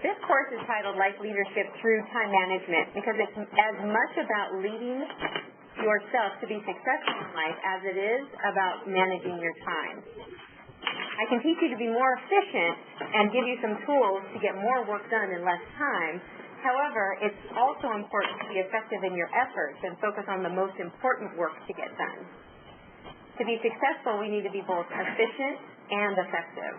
This course is titled Life Leadership Through Time Management because it's as much about leading yourself to be successful in life as it is about managing your time. I can teach you to be more efficient and give you some tools to get more work done in less time. However, it's also important to be effective in your efforts and focus on the most important work to get done. To be successful, we need to be both efficient and effective.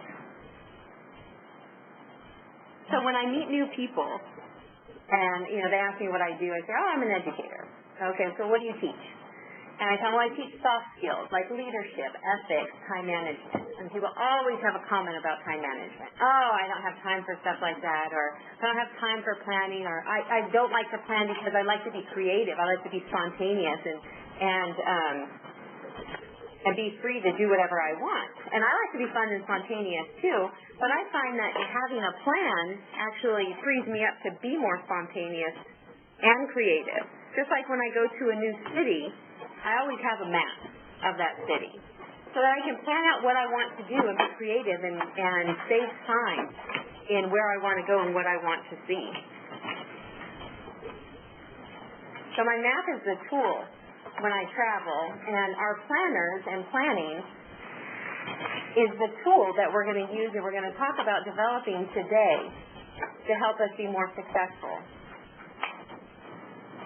So when I meet new people and, they ask me what I do, I say, I'm an educator. Okay, so what do you teach? And I tell them, I teach soft skills like leadership, ethics, time management. And people always have a comment about time management. Oh, I don't have time for stuff like that, or I don't have time for planning, or I don't like to plan because I like to be creative. I like to be spontaneous and be free to do whatever I want. And I like to be fun and spontaneous too, but I find that having a plan actually frees me up to be more spontaneous and creative. Just like when I go to a new city, I always have a map of that city so that I can plan out what I want to do and be creative and save time in where I want to go and what I want to see. So my map is the tool when I travel, and our planners and planning is the tool that we're going to use and we're going to talk about developing today to help us be more successful.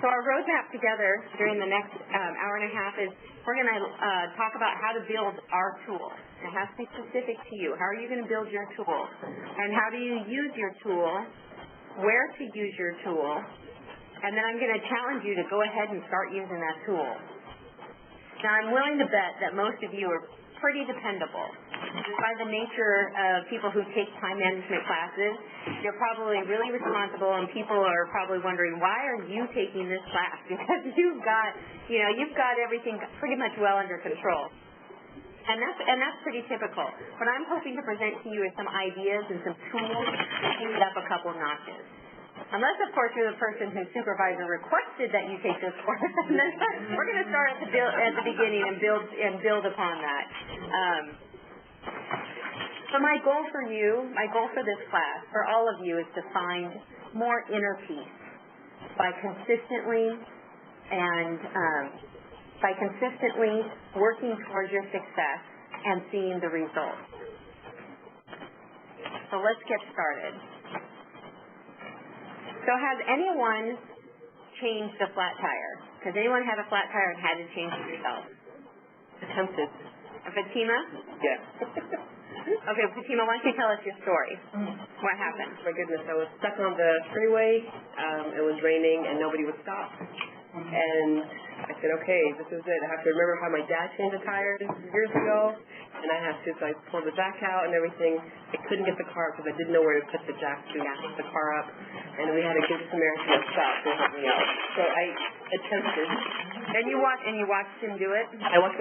So our roadmap together during the next hour and a half is we're going to talk about how to build our tool. It has to be specific to you. How are you going to build your tool? And how do you use your tool? Where to use your tool? And then I'm going to challenge you to go ahead and start using that tool. Now, I'm willing to bet that most of you are pretty dependable. Just by the nature of people who take time management classes, you're probably really responsible, and people are probably wondering, why are you taking this class? Because you've got everything pretty much well under control. And that's pretty typical. What I'm hoping to present to you is some ideas and some tools to speed it up a couple notches. Unless, of course, you're the person whose supervisor requested that you take this course, and then we're going to start at the beginning and build upon that. So my goal for this class, for all of you, is to find more inner peace by consistently working towards your success and seeing the results. So let's get started. So has anyone changed a flat tire? Has anyone had a flat tire and had to change it yourself? Attempted. Fatima? Yes. Okay, Fatima, why don't you tell us your story? What happened? My goodness, I was stuck on the freeway. It was raining and nobody would stop. And I said, okay, this is it. I have to remember how my dad changed a tire years ago. And I have to, so I pulled the jack out and everything. I couldn't get the car because I didn't know where to put the jack to pick the car up. And we had a good Samaritan stop to help me out. So I attempted. And you watched him do it? I did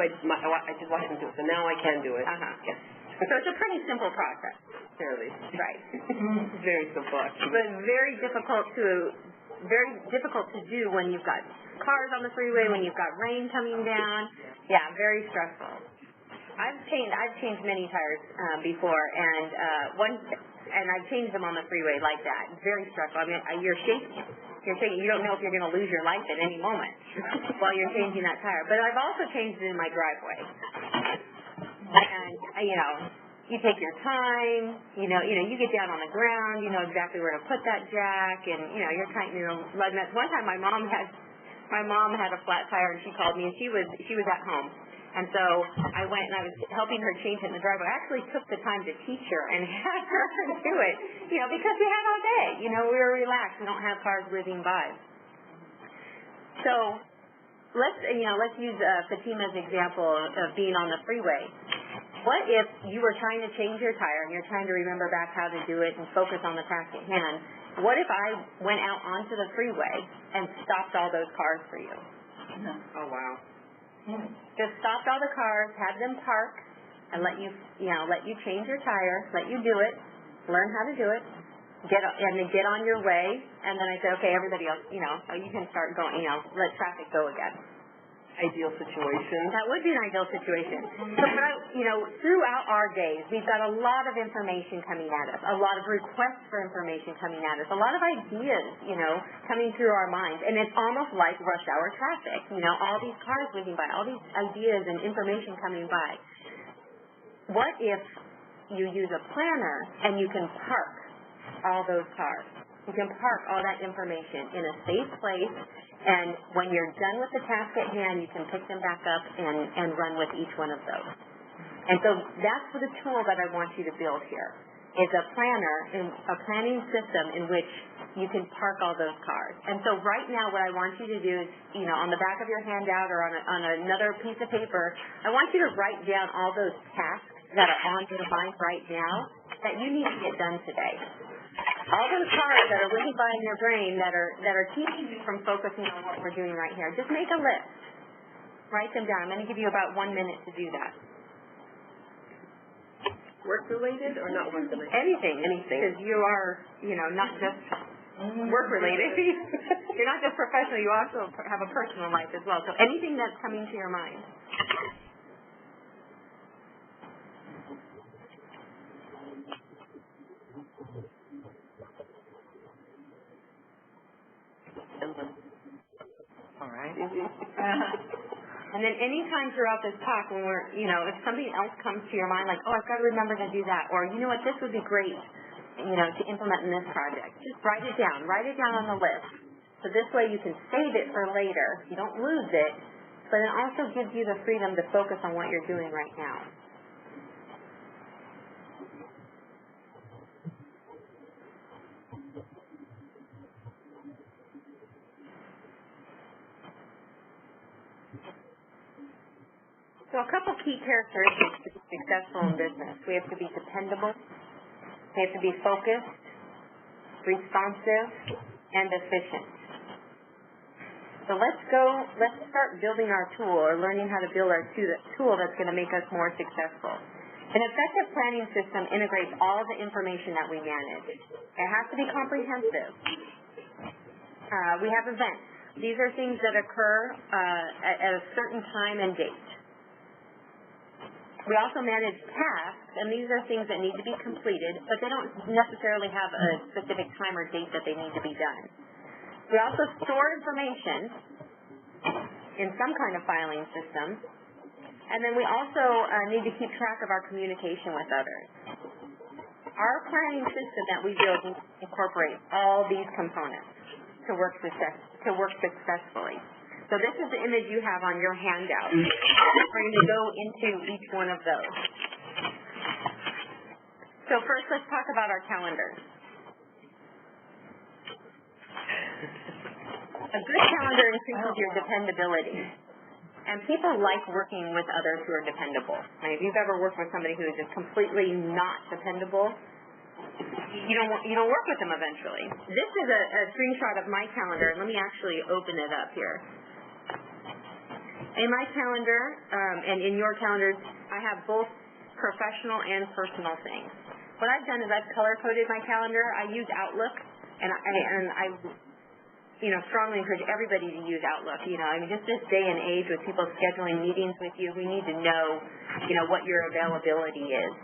watch him do it, so now I can do it. Yes. So it's a pretty simple process. Fairly. Right. Very simple, actually. But very difficult to do when you've got cars on the freeway, when you've got rain coming down. Yeah, very stressful. I've changed many tires before, and I've changed them on the freeway like that. Very stressful. I mean, you're shaking. You don't know if you're going to lose your life at any moment while you're changing that tire. But I've also changed it in my driveway. And you take your time. You get down on the ground. You know exactly where to put that jack, and you're tightening the lug nuts. One time, my mom had a flat tire, and she called me, and she was at home. And so I went and I was helping her change it in the driveway. I actually took the time to teach her and had her do it, because we had all day. We were relaxed. We don't have cars whizzing by. So let's use Fatima's example of being on the freeway. What if you were trying to change your tire and you're trying to remember back how to do it and focus on the task at hand? What if I went out onto the freeway and stopped all those cars for you? Oh, wow. Just stopped all the cars, had them park, and let you change your tire, let you do it, learn how to do it, get on your way, and then I said, okay, everybody else, you can start going, let traffic go again. ideal situation. That would be an ideal situation. So, throughout our days, we've got a lot of information coming at us, a lot of requests for information coming at us, a lot of ideas, coming through our minds. And it's almost like rush hour traffic, all these cars whizzing by, all these ideas and information coming by. What if you use a planner and you can park all those cars? You can park all that information in a safe place, and when you're done with the task at hand, you can pick them back up and run with each one of those. And so that's the tool that I want you to build here, is a planning system in which you can park all those cars. And so right now what I want you to do is, on the back of your handout or on another piece of paper, I want you to write down all those tasks that are on your mind right now that you need to get done today. All those cars that are whizzing by in your brain that are keeping you from focusing on what we're doing right here, just make a list. Write them down. I'm going to give you about 1 minute to do that. Work-related or not work-related? Anything. Because you are, not just work-related. You're not just professional. You also have a personal life as well. So anything that's coming to your mind. All right. And then anytime throughout this talk when we're, if something else comes to your mind, like, oh, I've got to remember to do that, or, you know what, this would be great, to implement in this project, just write it down. Write it down on the list. So this way you can save it for later. You don't lose it, but it also gives you the freedom to focus on what you're doing right now. So a couple key characteristics to be successful in business. We have to be dependable, we have to be focused, responsive, and efficient. So let's start building our tool, or learning how to build our tool that's going to make us more successful. An effective planning system integrates all the information that we manage. It has to be comprehensive. We have events. These are things that occur at a certain time and date. We also manage tasks, and these are things that need to be completed, but they don't necessarily have a specific time or date that they need to be done. We also store information in some kind of filing system, and then we also need to keep track of our communication with others. Our planning system that we build incorporates all these components to work successfully. So this is the image you have on your handout. We're going to go into each one of those. So first, let's talk about our calendars. A good calendar increases your dependability. And people like working with others who are dependable. Now, if you've ever worked with somebody who is just completely not dependable, you don't work with them eventually. This is a screenshot of my calendar, and let me actually open it up here. In my calendar, and in your calendars, I have both professional and personal things. What I've done is I've color-coded my calendar. I use Outlook, and I strongly encourage everybody to use Outlook. Just this day and age with people scheduling meetings with you, we need to know, what your availability is,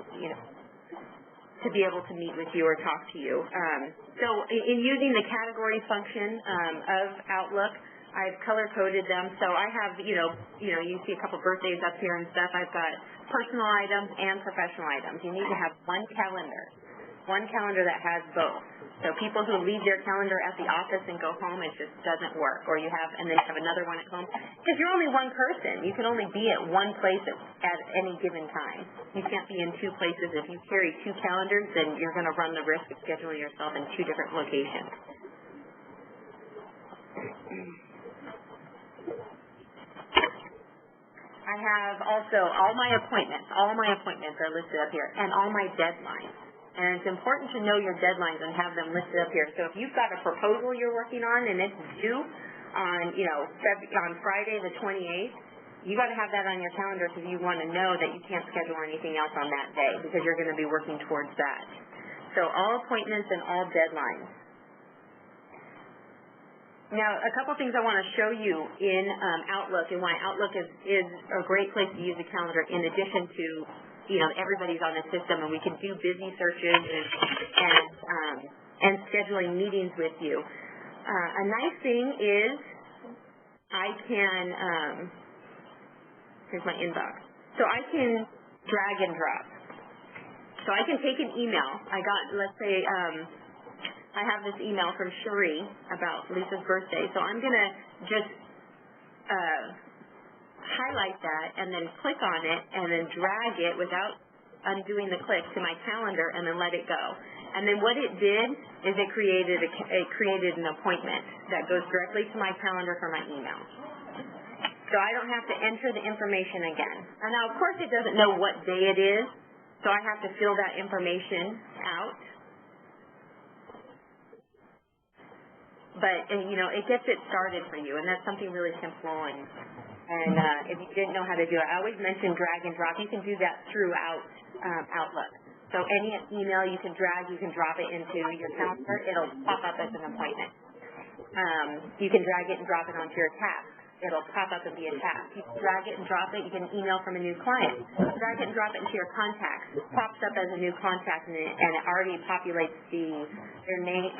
to be able to meet with you or talk to you. So in using the category function of Outlook, I've color-coded them. So I have, you see a couple birthdays up here and stuff. I've got personal items and professional items. You need to have one calendar that has both. So people who leave their calendar at the office and go home, it just doesn't work. Or and then you have another one at home. Because you're only one person. You can only be at one place at any given time. You can't be in two places. If you carry two calendars, then you're going to run the risk of scheduling yourself in two different locations. I have also all my appointments. All my appointments are listed up here, and all my deadlines. And it's important to know your deadlines and have them listed up here. So if you've got a proposal you're working on and it's due on Friday the 28th, you got to have that on your calendar because you want to know that you can't schedule anything else on that day because you're going to be working towards that. So all appointments and all deadlines. Now, a couple things I want to show you in Outlook and why Outlook is a great place to use a calendar in addition to, everybody's on the system and we can do busy searches and scheduling meetings with you. A nice thing is I can, here's my inbox. So I can drag and drop. So I can take an email. I got, let's say, I have this email from Cherie about Lisa's birthday, so I'm going to just highlight that and then click on it and then drag it without undoing the click to my calendar and then let it go. And then what it did is it created an appointment that goes directly to my calendar for my email. So I don't have to enter the information again. And now, of course, it doesn't know what day it is, so I have to fill that information out. But, it gets it started for you, and that's something really simple. And if you didn't know how to do it, I always mention drag and drop. You can do that throughout Outlook. So any email you can drag, you can drop it into your calendar. It'll pop up as an appointment. You can drag it and drop it onto your task. It'll pop up and be a task. You can drag it and drop it. You can email from a new client. Drag it and drop it into your contacts. It pops up as a new contact, and it already populates their name.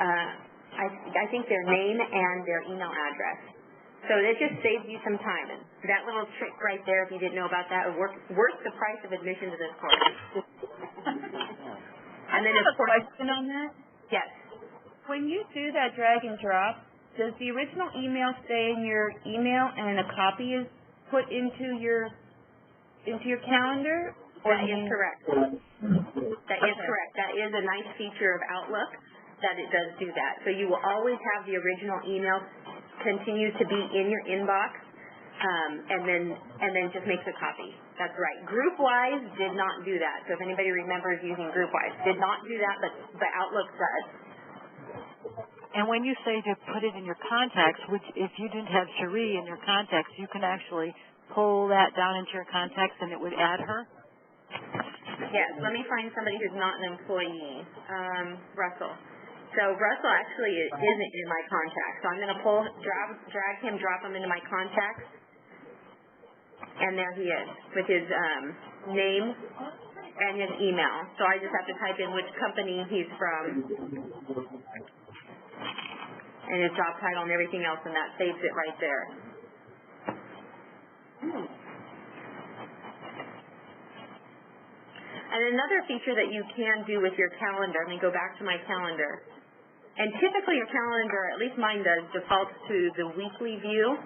I think their name and their email address. So it just saves you some time. And that little trick right there, if you didn't know about that, would worth the price of admission to this course. And then, of course, question on that? Yes. When you do that drag and drop, does the original email stay in your email and a copy is put into your calendar? That is correct. That is correct. That is a nice feature of Outlook, that it does do that. So you will always have the original email continue to be in your inbox, and then just makes a copy. That's right. GroupWise did not do that. So if anybody remembers using GroupWise, did not do that, but Outlook does. And when you say to put it in your contacts, which if you didn't have Cherie in your contacts, you can actually pull that down into your contacts and it would add her? Yes. Let me find somebody who's not an employee. Russell. So Russell actually isn't in my contacts. So I'm going to drag him, drop him into my contacts. And there he is with his name and his email. So I just have to type in which company he's from and his job title and everything else, and that saves it right there. And another feature that you can do with your calendar, let me go back to my calendar. And typically your calendar, at least mine does, defaults to the weekly view.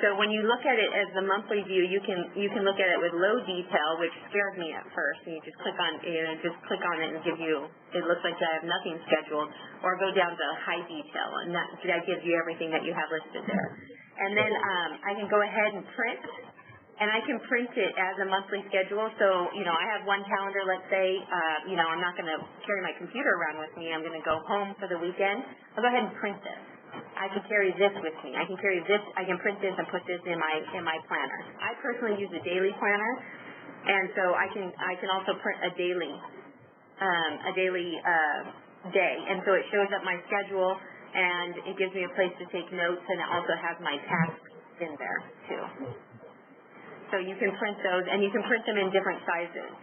So when you look at it as the monthly view, you can look at it with low detail, which scares me at first. And you just click on it and it looks like I have nothing scheduled, or go down to high detail, and that gives you everything that you have listed there. And then I can go ahead and print, and I can print it as a monthly schedule. So, I have one calendar, let's say, I'm not going to carry my computer around with me. I'm going to go home for the weekend. I'll go ahead and print this. I can carry this with me. I can carry this. I can print this and put this in my planner. I personally use a daily planner, and so I can also print a daily day, and so it shows up my schedule, and it gives me a place to take notes, and it also has my tasks in there too. So you can print those, and you can print them in different sizes.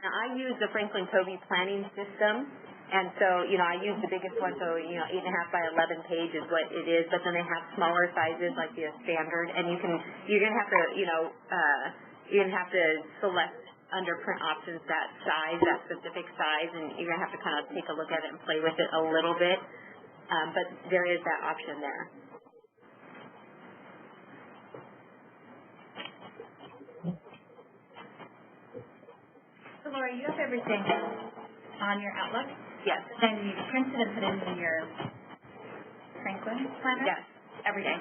Now I use the Franklin Covey planning system. And so, I use the biggest one, so, 8.5 by 11 page is what it is, but then they have smaller sizes like the standard, and you're going to have to, you're going to have to select under print options that specific size, and you're going to have to kind of take a look at it and play with it a little bit, but there is that option there. So, Laura, you have everything on your Outlook? Yes. And you print it and put it into your Franklin planner? Yes. Every day?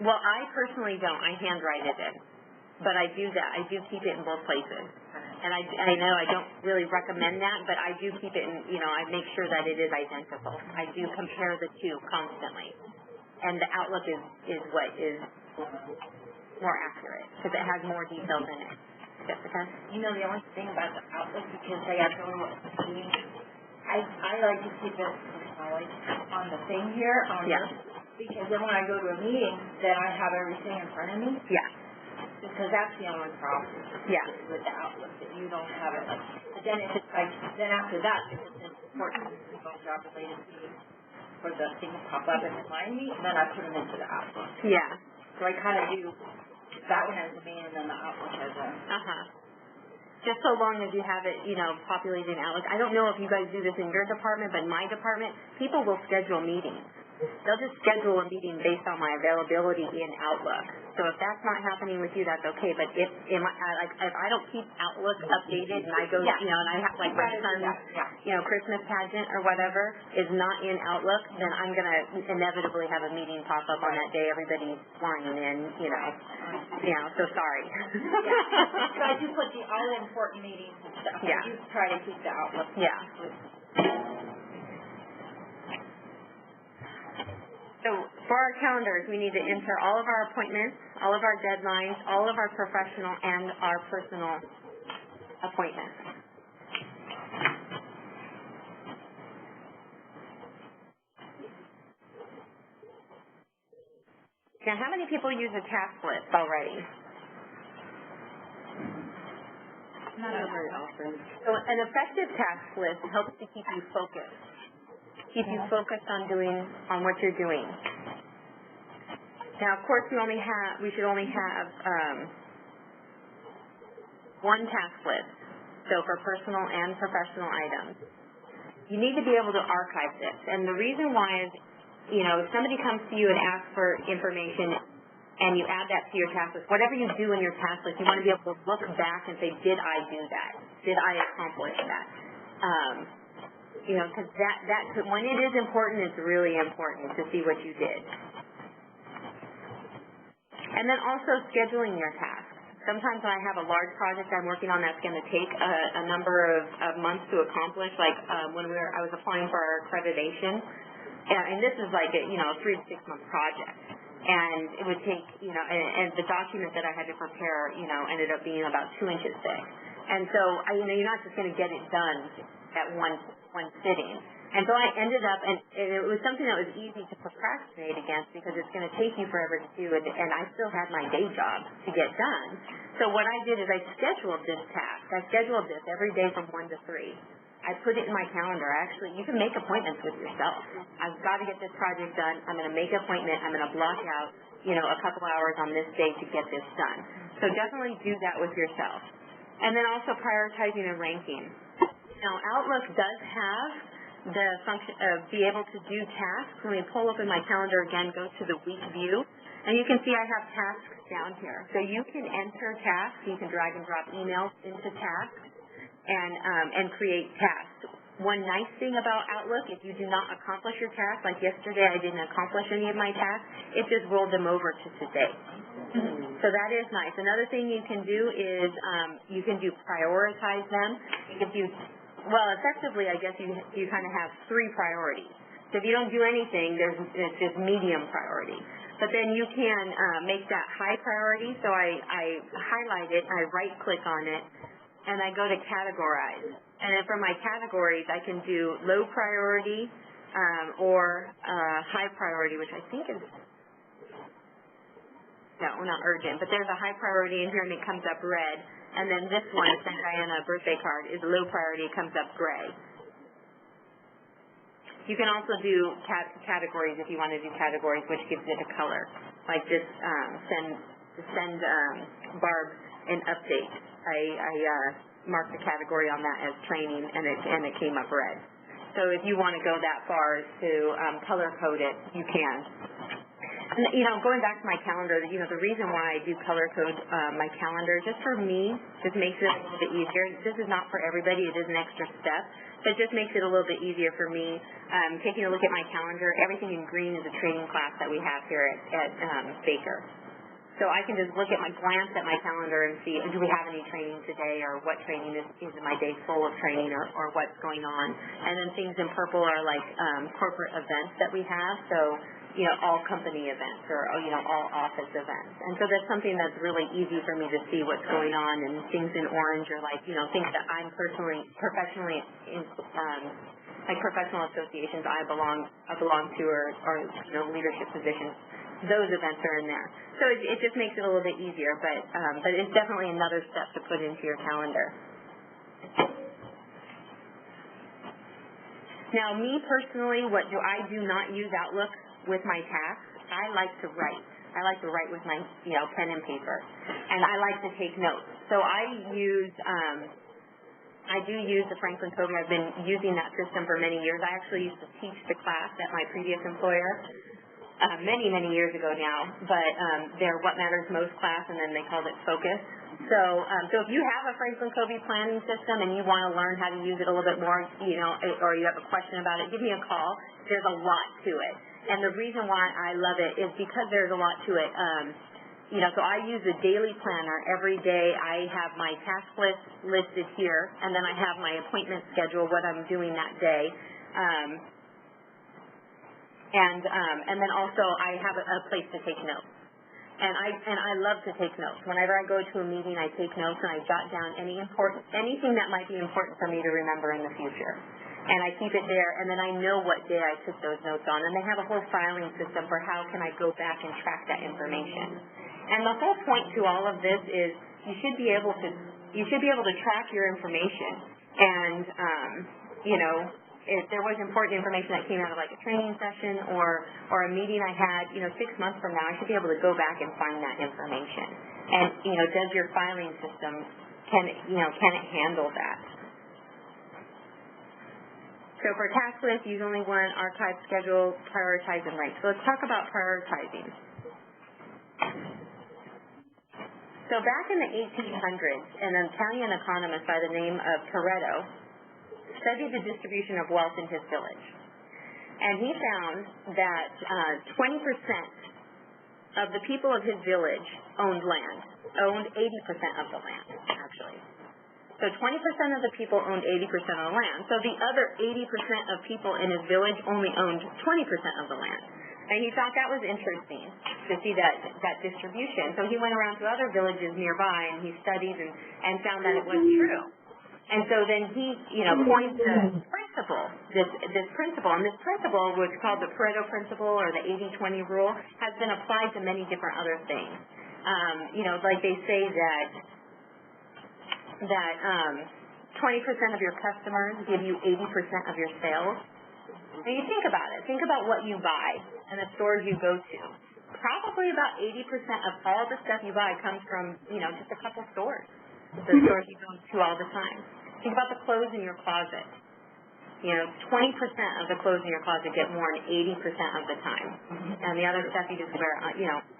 Well, I personally don't. I handwrite it in. But I do that. I do keep it in both places. And I know I don't really recommend that, but I do keep it in, I make sure that it is identical. I do compare the two constantly. And the Outlook is what is more accurate because it has more details in it. Jessica? The only thing about the Outlook, because they have really what I like to keep it on the thing here on this, Because then when I go to a meeting, then I have everything in front of me. Yeah. Because that's the only problem. Yeah. With the Outlook, that you don't have it. But then if it's like, then after that, if it's important, job related to me, or the things pop up and remind me, and then I put them into the Outlook. Yeah. So I kind of do that one as a main and then the Outlook as a... Just so long as you have it, populated in Outlook. I don't know if you guys do this in your department, but in my department, people will schedule meetings. They'll just schedule a meeting based on my availability in Outlook. So if that's not happening with you, that's okay. But if I don't keep Outlook updated and I go, and I have like my son's, Christmas pageant or whatever is not in Outlook, then I'm going to inevitably have a meeting pop up on that day. Everybody's flying in, so sorry. So I do put all the important meetings and stuff. Yeah. I do try to keep the Outlook. Yeah. So for our calendars, we need to enter all of our appointments, all of our deadlines, all of our professional and our personal appointments. Now, how many people use a task list already? Not very often. So an effective task list helps to keep you focused. Keep you focused on what you're doing. Now, of course, we should only have one task list. So for personal and professional items, you need to be able to archive this. And the reason why is, if somebody comes to you and asks for information and you add that to your task list, whatever you do in your task list, you want to be able to look back and say, did I do that? Did I accomplish that? Because when it is important, it's really important to see what you did. And then also scheduling your tasks. Sometimes when I have a large project I'm working on that's going to take a number of months to accomplish, like when I was applying for our accreditation, and this is like a 3 to 6 month project. And it would take, and the document that I had to prepare, ended up being about 2 inches thick. And so, you're not just going to get it done at one sitting. And so I ended up, and it was something that was easy to procrastinate against because it's going to take you forever to do it, and I still had my day job to get done. So what I did is I scheduled this task. I scheduled this every day from 1 to 3. I put it in my calendar. Actually, you can make appointments with yourself. I've got to get this project done. I'm going to make an appointment. I'm going to block out, a couple hours on this day to get this done. So definitely do that with yourself. And then also prioritizing and ranking. Now, Outlook does have the function of be able to do tasks. When we pull up in my calendar again, go to the week view, and you can see I have tasks down here. So you can enter tasks. You can drag and drop emails into tasks and create tasks. One nice thing about Outlook, if you do not accomplish your task, like yesterday I didn't accomplish any of my tasks, it just rolled them over to today. So that is nice. Another thing you can do is you can prioritize them. You can do, effectively, I guess you kind of have 3 priorities. So if you don't do anything, it's just medium priority. But then you can make that high priority. So I highlight it, I right-click on it, and I go to categorize. And then for my categories, I can do low priority or high priority, which I think is, no, not urgent, but there's a high priority in here and it comes up red. And then this one, send Diana a birthday card, is low priority, it comes up gray. You can also do categories if you want to do categories, which gives it a color. Like just send Barb an update. I marked the category on that as training, and it came up red. So if you want to go that far to color code it, you can. And, going back to my calendar, the reason why I do color code my calendar, just for me, just makes it a little bit easier. This is not for everybody. It is an extra step, but it just makes it a little bit easier for me. Taking a look at my calendar, everything in green is a training class that we have here at Baker. So I can just glance at my calendar and see, do we have any training today, or what training is my day full of training, or what's going on. And then things in purple are like corporate events that we have, so, all company events or, all office events. And so that's something that's really easy for me to see what's going on, and things in orange are like, things that I'm professionally like professional associations I belong to, or leadership positions. Those events are in there. So it just makes it a little bit easier, but it's definitely another step to put into your calendar. Now, me personally, I do not use Outlook with my tasks. I like to write. I like to write with my pen and paper, and I like to take notes. So I do use the Franklin Covey. I've been using that system for many years. I actually used to teach the class at my previous employer many years ago now, but their What Matters Most class, and then they called it Focus. So if you have a Franklin Covey planning system and you want to learn how to use it a little bit more, or you have a question about it, give me a call. There's a lot to it. And the reason why I love it is because there's a lot to it. So I use a daily planner every day. I have my task list listed here, and then I have my appointment schedule, what I'm doing that day. And then also I have a place to take notes. And I love to take notes. Whenever I go to a meeting, I take notes and I jot down anything that might be important for me to remember in the future. And I keep it there, and then I know what day I took those notes on. And they have a whole filing system for how can I go back and track that information. And the whole point to all of this is you should be able to track your information. And if there was important information that came out of like a training session or a meeting I had, 6 months from now, I should be able to go back and find that information. And does your filing system can it handle that? So for task list, use only one, archive, schedule, prioritize, and rank. So let's talk about prioritizing. So back in the 1800s, an Italian economist by the name of Pareto studied the distribution of wealth in his village. And he found that 20% of the people of his village owned 80% of the land, actually. So 20% of the people owned 80% of the land. So the other 80% of people in his village only owned 20% of the land. And he thought that was interesting to see that distribution. So he went around to other villages nearby and he studied and found that it was true. And so then he, coined this principle, and this principle, which is called the Pareto Principle or the 80-20 rule, has been applied to many different other things. Like they say that 20% of your customers give you 80% of your sales. Now you think about it. Think about what you buy and the stores you go to. Probably about 80% of all the stuff you buy comes from, just a couple stores. The stores you go to all the time. Think about the clothes in your closet. 20% of the clothes in your closet get worn 80% of the time. And the other stuff you just wear,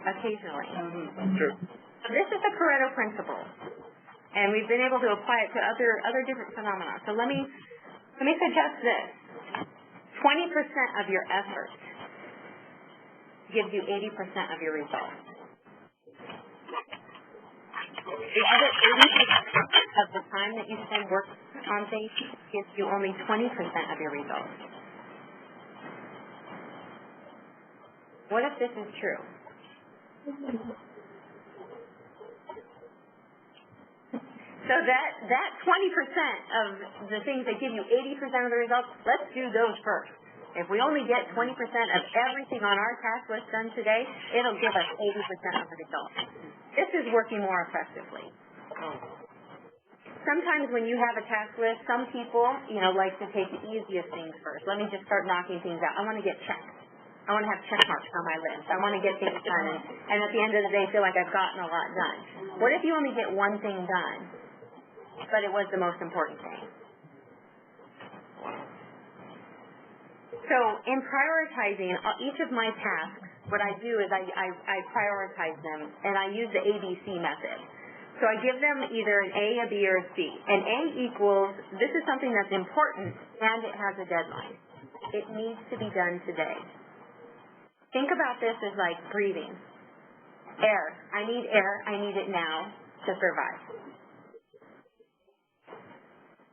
occasionally. Sure. So this is the Pareto Principle. And we've been able to apply it to other different phenomena. So let me suggest this. 20% of your effort gives you 80% of your results. The other 80% of the time that you spend working on things gives you only 20% of your results. What if this is true? So that 20% of the things that give you 80% of the results, let's do those first. If we only get 20% of everything on our task list done today, it'll give us 80% of the results. This is working more effectively. Sometimes when you have a task list, some people, like to take the easiest things first. Let me just start knocking things out. I want to get checked. I want to have check marks on my list. I want to get things done. And at the end of the day, feel like I've gotten a lot done. What if you only get one thing done, but it was the most important thing? So in prioritizing each of my tasks, what I do is I prioritize them, and I use the ABC method. So I give them either an A, a B, or a C. And A equals, this is something that's important, and it has a deadline. It needs to be done today. Think about this as like breathing. Air. I need air. I need it now to survive.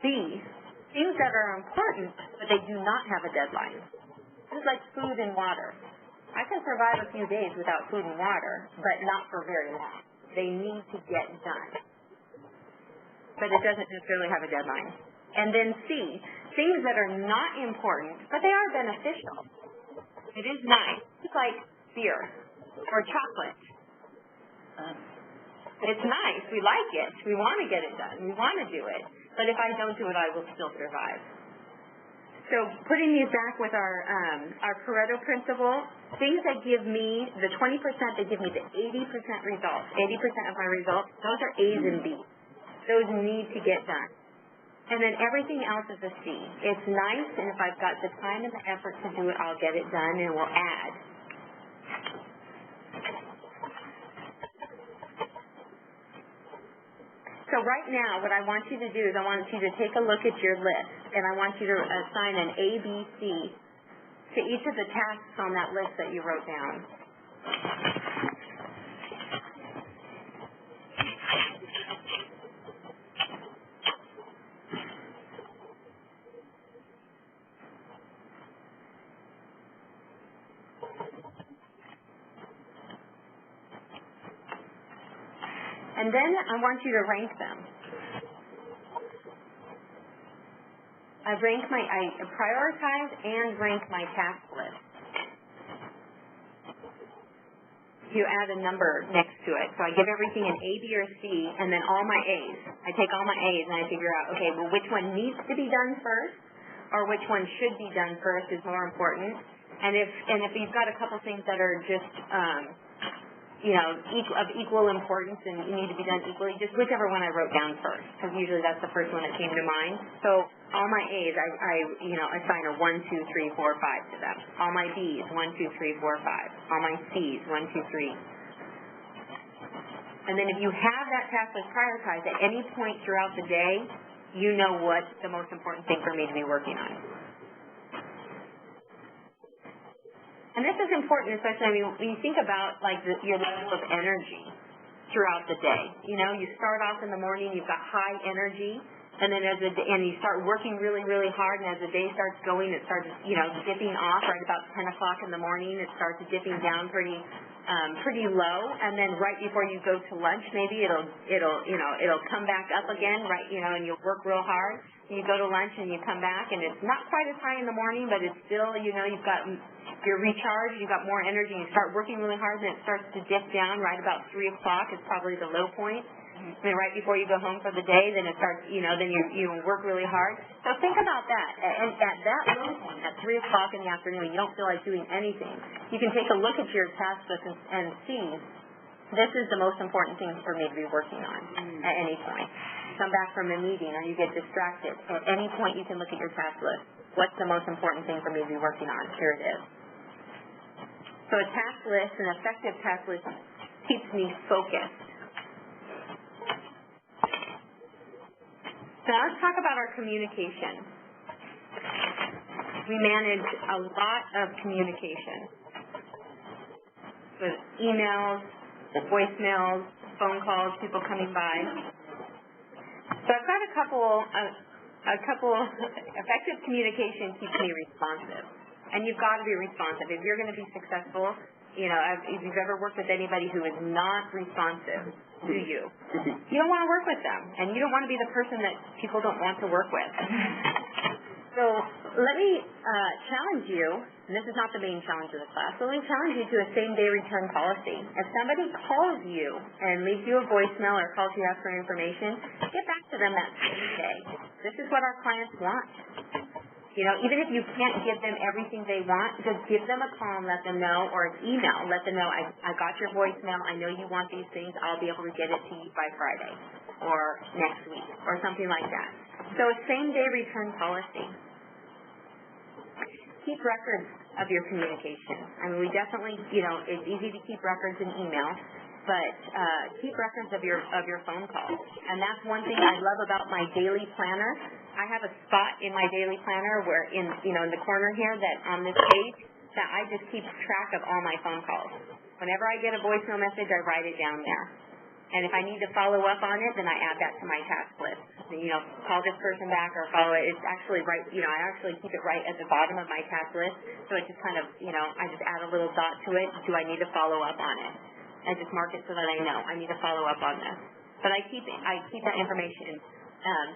B, things that are important, but they do not have a deadline. This is like food and water. I can survive a few days without food and water, but not for very long. They need to get done. But it doesn't necessarily have a deadline. And then C, things that are not important, but they are beneficial. It is nice. It's like beer or chocolate. It's nice. We like it. We want to get it done. We want to do it. But if I don't do it, I will still survive. So putting these back with our Pareto Principle, things that give me the 20% that give me the 80% results, 80% of my results, those are A's and B's. Those need to get done. And then everything else is a C. It's nice, and if I've got the time and the effort to do it, I'll get it done, and we'll add. So right now, what I want you to do is I want you to take a look at your list, and I want you to assign an A, B, C to each of the tasks on that list that you wrote down. And then I want you to rank them. I prioritize and rank my task list. You add a number next to it. So I give everything an A, B, or C, and then all my A's. I take all my A's and I figure out, okay, well, which one needs to be done first, or which one should be done first is more important. And if you've got a couple things that are just of equal importance and you need to be done equally, just whichever one I wrote down first, because usually that's the first one that came to mind. So all my A's, I assign a 1, 2, 3, 4, 5 to them. All my B's, 1, 2, 3, 4, 5. All my C's, 1, 2, 3. And then if you have that task list prioritized at any point throughout the day, you know what's the most important thing for me to be working on. And this is important, especially when you think about your level of energy throughout the day. You start off in the morning, you've got high energy, and then and you start working really, really hard, and as the day starts going, it starts dipping off right about 10 o'clock in the morning. It starts dipping down pretty low, and then right before you go to lunch, maybe it'll come back up again, right? And you'll work real hard. You go to lunch and you come back, and it's not quite as high in the morning, but it's still you're recharged, you've got more energy, and you start working really hard, and it starts to dip down right about 3 o'clock is probably the low point. And then right before you go home for the day, then it starts, then you work really hard. So think about that. And at that low point, at 3 o'clock in the afternoon, you don't feel like doing anything. You can take a look at your task list and see, this is the most important thing for me to be working on at any point. Come back from a meeting or you get distracted. At any point, you can look at your task list. What's the most important thing for me to be working on? Here it is. So a task list, an effective task list, keeps me focused. Now let's talk about our communication. We manage a lot of communication with emails, voicemails, phone calls, people coming by. So I've got a couple. Effective communication keeps me responsive. And you've got to be responsive. If you're going to be successful, if you've ever worked with anybody who is not responsive to you, you don't want to work with them. And you don't want to be the person that people don't want to work with. So let me challenge you, and this is not the main challenge of the class, but let me challenge you to a same-day return policy. If somebody calls you and leaves you a voicemail or calls you out for information, get back to them that same day. This is what our clients want. Even if you can't give them everything they want, just give them a call and let them know, or an email. Let them know, I got your voicemail. I know you want these things. I'll be able to get it to you by Friday or next week or something like that. So a same-day return policy. Keep records of your communication. We definitely, it's easy to keep records in email, but keep records of your phone calls. And that's one thing I love about my daily planner. I have a spot in my daily planner where in the corner here that on this page that I just keep track of all my phone calls. Whenever I get a voicemail message, I write it down there. And if I need to follow up on it, then I add that to my task list. Call this person back or follow it. It's actually right, I actually keep it right at the bottom of my task list. So it just kind of, I just add a little dot to it. Do I need to follow up on it? I just mark it so that I know I need to follow up on this. But I keep that information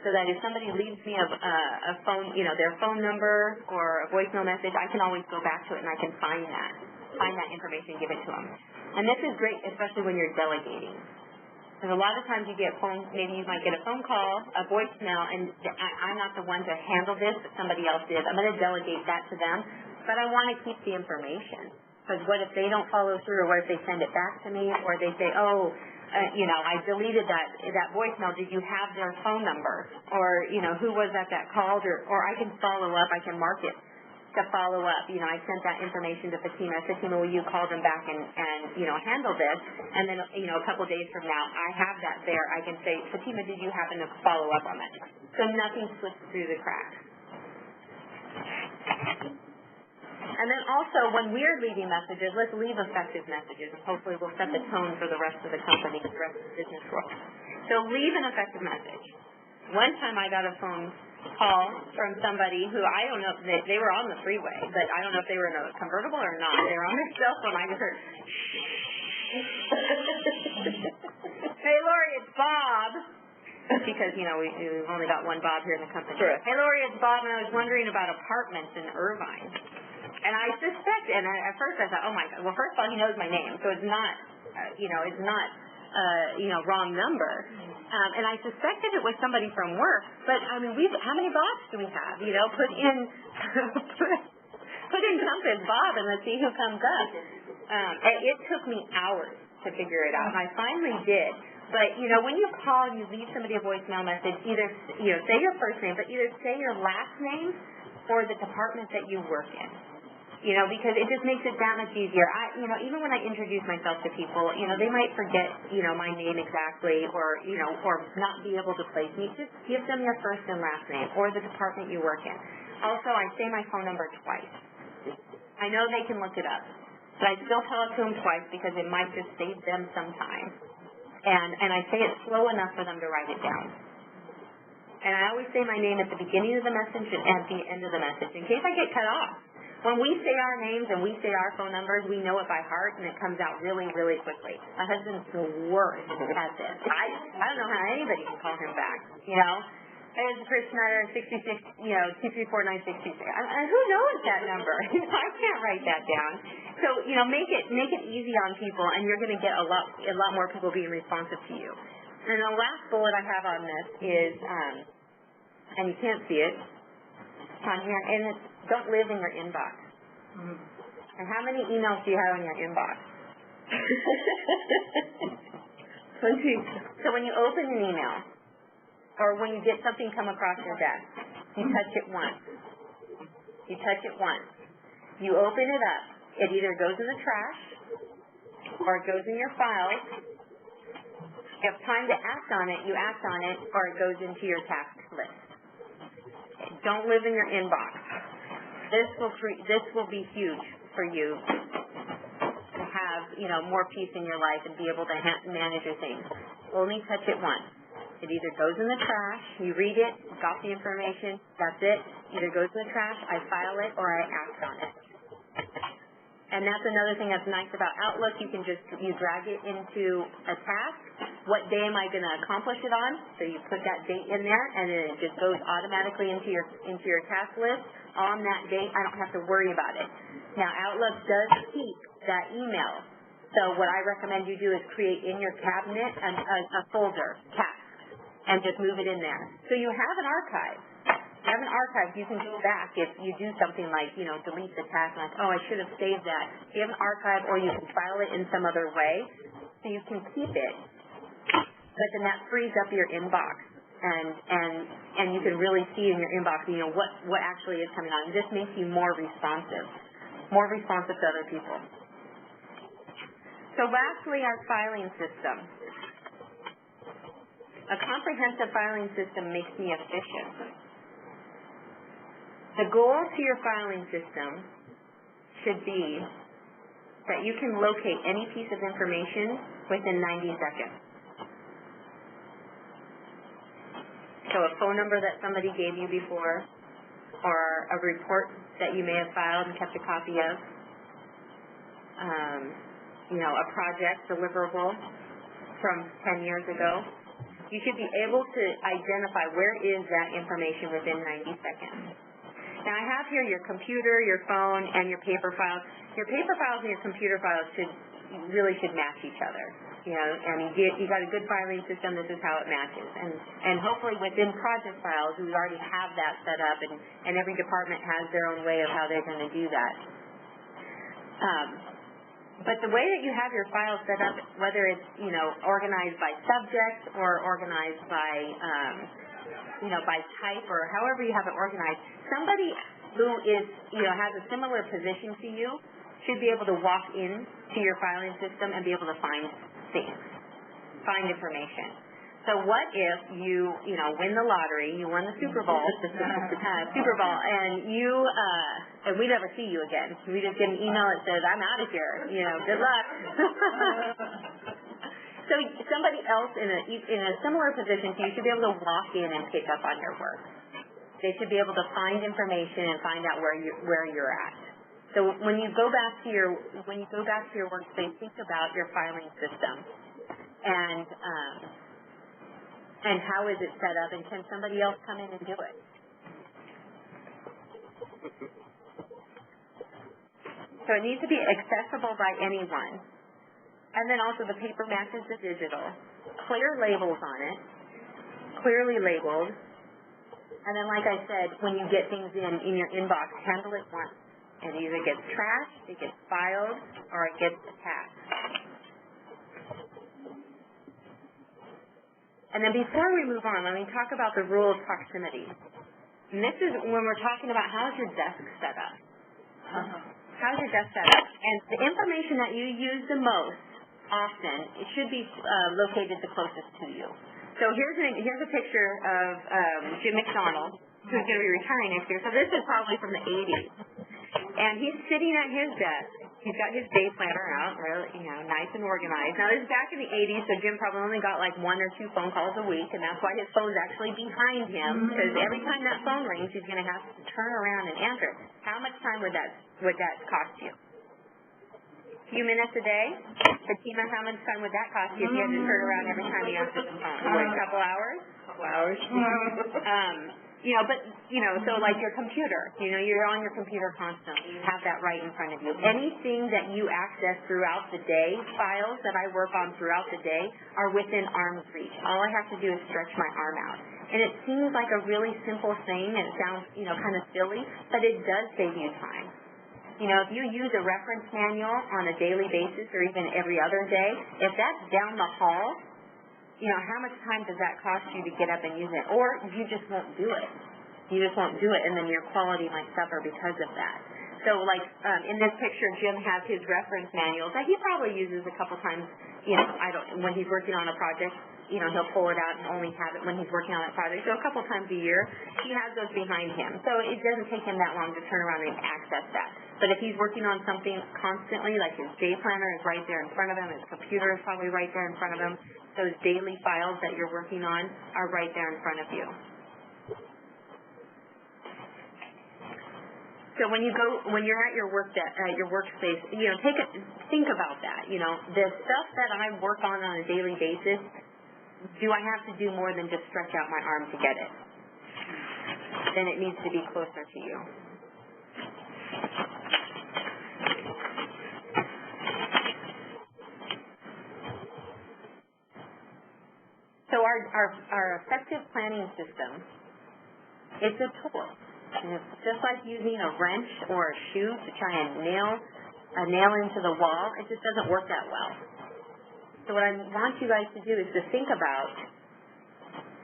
so that if somebody leaves me a phone, their phone number or a voicemail message, I can always go back to it and I can find that information, give it to them. And this is great, especially when you're delegating. Because a lot of times you get maybe you might get a phone call, a voicemail, and I'm not the one to handle this, but somebody else is. I'm going to delegate that to them, but I want to keep the information. Because what if they don't follow through, or what if they send it back to me, or they say, I deleted that voicemail. Did you have their phone number? Or, who was that called? Or I can follow up. I can mark it to follow up. I sent that information to Fatima. Fatima, will you call them back and handle this? And then, a couple days from now, I have that there. I can say, Fatima, did you happen to follow up on that? So nothing slips through the cracks. And then also, when we're leaving messages, let's leave effective messages, and hopefully we'll set the tone for the rest of the company, the rest of the business world. So leave an effective message. One time I got a phone call from somebody who, I don't know, they were on the freeway, but I don't know if they were in a convertible or not. They were on their cell phone. I just heard, hey, Lori, it's Bob. Because, we've only got one Bob here in the company. Sure. Hey, Lori, it's Bob, and I was wondering about apartments in Irvine. And I suspect, and at first I thought, oh my God, well, first of all, he knows my name, so it's not, wrong number. And I suspected it was somebody from work, but how many Bobs do we have? Put in Compass Bob and let's see who comes up. It took me hours to figure it out, and I finally did. But, when you call and you leave somebody a voicemail message, either, say your first name, but either say your last name or the department that you work in. Because it just makes it that much easier. Even when I introduce myself to people, they might forget, my name exactly or not be able to place me. Just give them your first and last name or the department you work in. Also, I say my phone number twice. I know they can look it up, but I still tell it to them twice because it might just save them some time. And I say it slow enough for them to write it down. And I always say my name at the beginning of the message and at the end of the message in case I get cut off. When we say our names and we say our phone numbers, we know it by heart, and it comes out really, really quickly. My husband's the worst at this. I don't know how anybody can call him back, Hey, it's Chris Schneider, 66, 234-966. And who knows that number? I can't write that down. So, make it easy on people, and you're going to get a lot more people being responsive to you. And the last bullet I have on this is, and you can't see it, on here, and it's don't live in your inbox. And how many emails do you have in your inbox? 20. So when you open an email, or when you get something come across your desk, you touch it once. You open it up. It either goes in the trash, or it goes in your files. You have time to act on it, you act on it, or it goes into your task list. Don't live in your inbox. This will be huge for you to have, more peace in your life and be able to manage your things. Only touch it once. It either goes in the trash, you read it, got the information, that's it. Either goes in the trash, I file it, or I act on it. And that's another thing that's nice about Outlook. You drag it into a task. What day am I going to accomplish it on? So you put that date in there, and then it just goes automatically into your task list. On that date, I don't have to worry about it. Now, Outlook does keep that email. So what I recommend you do is create in your cabinet a folder, tasks, and just move it in there. So you have an archive. You can go back if you do something like, delete the task, like, I should have saved that. You have an archive, or you can file it in some other way, so you can keep it. But then that frees up your inbox, and you can really see in your inbox, what actually is coming on. And this makes you more responsive to other people. So lastly, our filing system. A comprehensive filing system makes me efficient. The goal to your filing system should be that you can locate any piece of information within 90 seconds. So a phone number that somebody gave you before, or a report that you may have filed and kept a copy of, a project deliverable from 10 years ago. You should be able to identify where is that information within 90 seconds. Now, I have here your computer, your phone, and your paper files. Your paper files and your computer files really should match each other. You know, and you got a good filing system, this is how it matches. And hopefully within project files, we already have that set up, and every department has their own way of how they're going to do that. But the way that you have your files set up, whether it's, you know, organized by subject or organized by, you know, by type or however you have it organized, somebody who is, you know, has a similar position to you should be able to walk in to your filing system and be able to find things, find information. So what if you know, win the lottery, you won the Super Bowl, and and we never see you again. We just get an email that says, I'm out of here, you know, good luck. So somebody else in a similar position to you should be able to walk in and pick up on your work. They should be able to find information and find out where you're at. So when you go back to your workspace, think about your filing system and how is it set up, and can somebody else come in and do it? So it needs to be accessible by anyone. And then also the paper matches the digital. Clear labels on it, clearly labeled. And then, like I said, when you get things in your inbox, handle it once. It either gets trashed, it gets filed, or it gets attached. And then before we move on, let me talk about the rule of proximity. And this is when we're talking about how's your desk set up. How's your desk set up? And the information that you use the most often, it should be located the closest to you. So here's a picture of Jim McDonald, who's going to be retiring next year. So this is probably from the 80s. And he's sitting at his desk. He's got his day planner out, really, you know, nice and organized. Now, this is back in the 80s, so Jim probably only got like 1 or 2 phone calls a week, and that's why his phone's actually behind him, because every time that phone rings, he's going to have to turn around and answer. How much time would that cost you? A few minutes a day? Fatima, how much time would that cost you if you had to turn around every time you answered the phone? A couple hours? Couple hours. You know, but, you know, so like your computer, you know, you're on your computer constantly. You have that right in front of you. Anything that you access throughout the day, files that I work on throughout the day, are within arm's reach. All I have to do is stretch my arm out. And it seems like a really simple thing, and it sounds, you know, kind of silly, but it does save you time. You know, if you use a reference manual on a daily basis or even every other day, if that's down the hall, you know, how much time does that cost you to get up and use it? Or you just won't do it. You just won't do it, and then your quality might suffer because of that. So, like, in this picture, Jim has his reference manuals that he probably uses a couple times, you know, when he's working on a project, you know, he'll pull it out and only have it when he's working on that project. So a couple times a year, he has those behind him. So it doesn't take him that long to turn around and access that. But if he's working on something constantly, like his day planner is right there in front of him, his computer is probably right there in front of him, those daily files that you're working on are right there in front of you. So when you're at your workspace, you know, think about that. You know, the stuff that I work on a daily basis, do I have to do more than just stretch out my arm to get it? Then it needs to be closer to you. So our effective planning system, it's a tool. And it's just like using a wrench or a shoe to try and nail a nail into the wall. It just doesn't work that well. So what I want you guys to do is to think about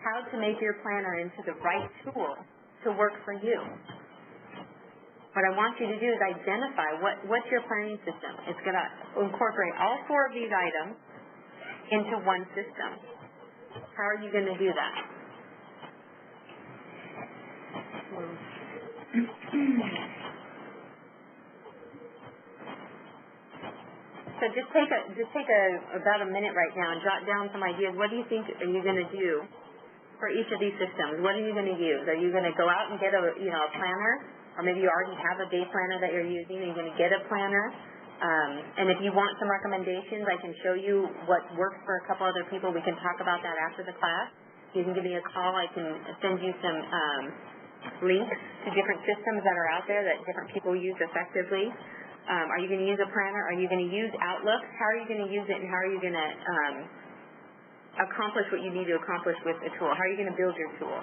how to make your planner into the right tool to work for you. What I want you to do is identify what's your planning system. It's going to incorporate all 4 of these items into one system. How are you going to do that? So just take about a minute right now and jot down some ideas. What do you think are you going to do for each of these systems? What are you going to use? Are you going to go out and get a planner, or maybe you already have a day planner that you're using? Are you going to get a planner? And if you want some recommendations, I can show you what works for a couple other people. We can talk about that after the class. You can give me a call. I can send you some links to different systems that are out there that different people use effectively. Are you going to use a planner? Are you going to use Outlook? How are you going to use it, and how are you going to accomplish what you need to accomplish with a tool? How are you going to build your tool?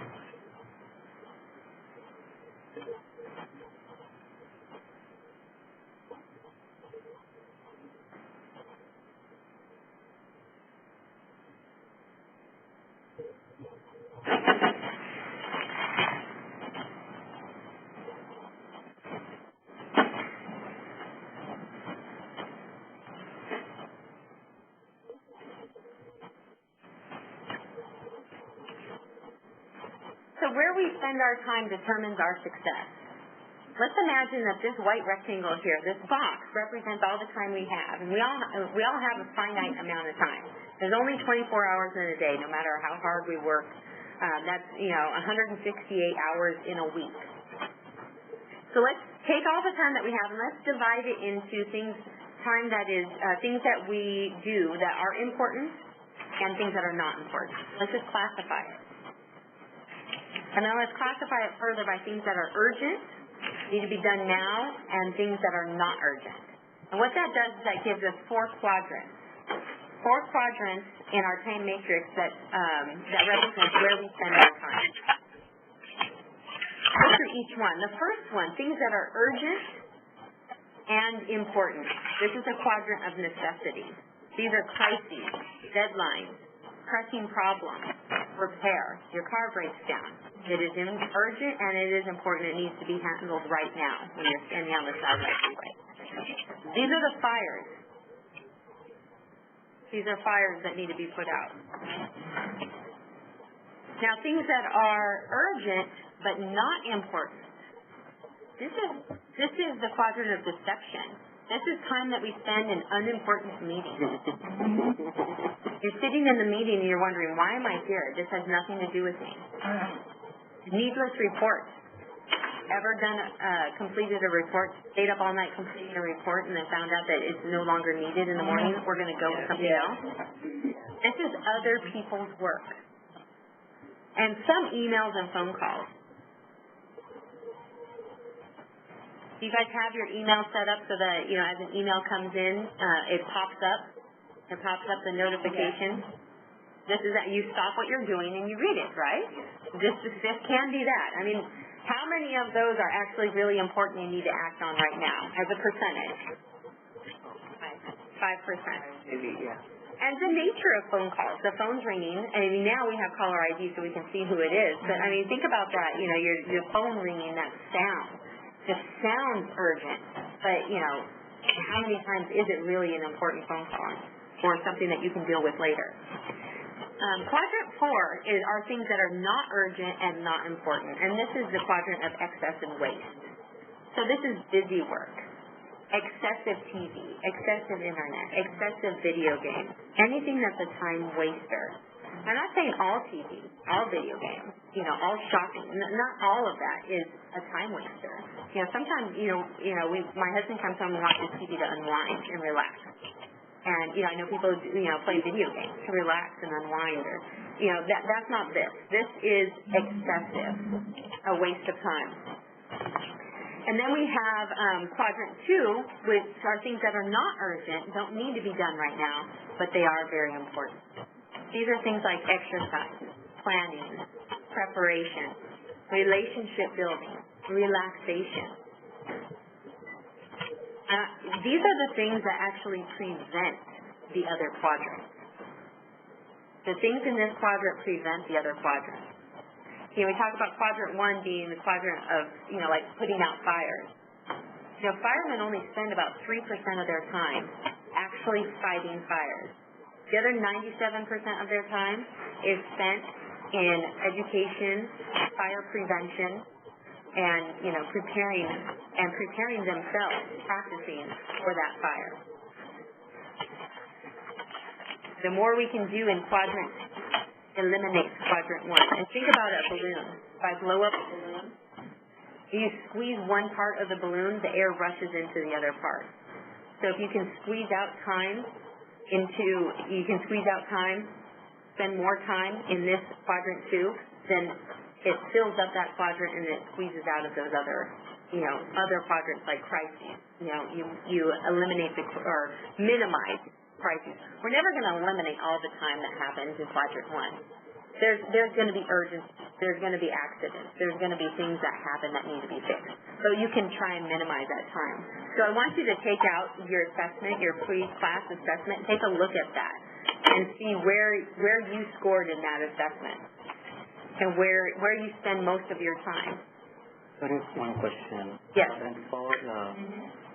So where we spend our time determines our success. Let's imagine that this white rectangle here, this box, represents all the time we have. And we all have a finite amount of time. There's only 24 hours in a day, no matter how hard we work. That's, 168 hours in a week. So let's take all the time that we have and let's divide it into time that is things that we do that are important and things that are not important. Let's just classify it. And then let's classify it further by things that are urgent, need to be done now, and things that are not urgent. And what that does is that gives us 4 quadrants. 4 quadrants in our time matrix that represents where we spend our time. Go through each one. The first one, things that are urgent and important. This is a quadrant of necessity. These are crises, deadlines, pressing problems, repair. Your car breaks down. It is urgent and it is important. It needs to be handled right now when you're standing on the side of the freeway. These are the fires. These are fires that need to be put out. Now, things that are urgent but not important. This is the quadrant of deception. This is time that we spend in unimportant meetings. You're sitting in the meeting and you're wondering, why am I here? This has nothing to do with me. Needless reports. Ever completed a report, stayed up all night completing a report and then found out that it's no longer needed in the morning? We're going to go with something else. This is other people's work. And some emails and phone calls. Do you guys have your email set up so that, as an email comes in, it pops up? It pops up the notification. This is that you stop what you're doing and you read it, right? This can be that. I mean, how many of those are actually really important you need to act on right now as a percentage? 5%. Maybe, yeah. And the nature of phone calls, the phone's ringing. I mean, now we have caller ID so we can see who it is. But, I mean, think about that. Your phone ringing, that sound. Just sounds urgent. But, how many times is it really an important phone call or something that you can deal with later? Quadrant 4 are things that are not urgent and not important. And this is the quadrant of excess and waste. So this is busy work, excessive TV, excessive internet, excessive video games, anything that's a time waster. I'm not saying all TV, all video games, all shopping. Not all of that is a time waster. Sometimes, my husband comes home and watches TV to unwind and relax. And, I know people, play video games to relax and unwind. Or, that's not this. This is excessive, a waste of time. And then we have quadrant 2, which are things that are not urgent, don't need to be done right now, but they are very important. These are things like exercise, planning, preparation, relationship building, relaxation. These are the things that actually prevent the other quadrants. The things in this quadrant prevent the other quadrants. We talk about quadrant 1 being the quadrant of, like putting out fires. Firemen only spend about 3% of their time actually fighting fires. The other 97% of their time is spent in education, fire prevention, and, preparing themselves, practicing for that fire. The more we can do in quadrant eliminates quadrant 1. And think about a balloon. If I blow up a balloon, you squeeze one part of the balloon, the air rushes into the other part. So if you can squeeze out time spend more time in this quadrant 2, then it fills up that quadrant and it squeezes out of those other quadrants like crises. You eliminate or minimize crises. We're never going to eliminate all the time that happens in quadrant 1. There's going to be urgency. There's going to be accidents. There's going to be things that happen that need to be fixed. So you can try and minimize that time. So I want you to take out your assessment, your pre-class assessment, take a look at that and see where you scored in that assessment and where you spend most of your time. There is one question. Yes. And for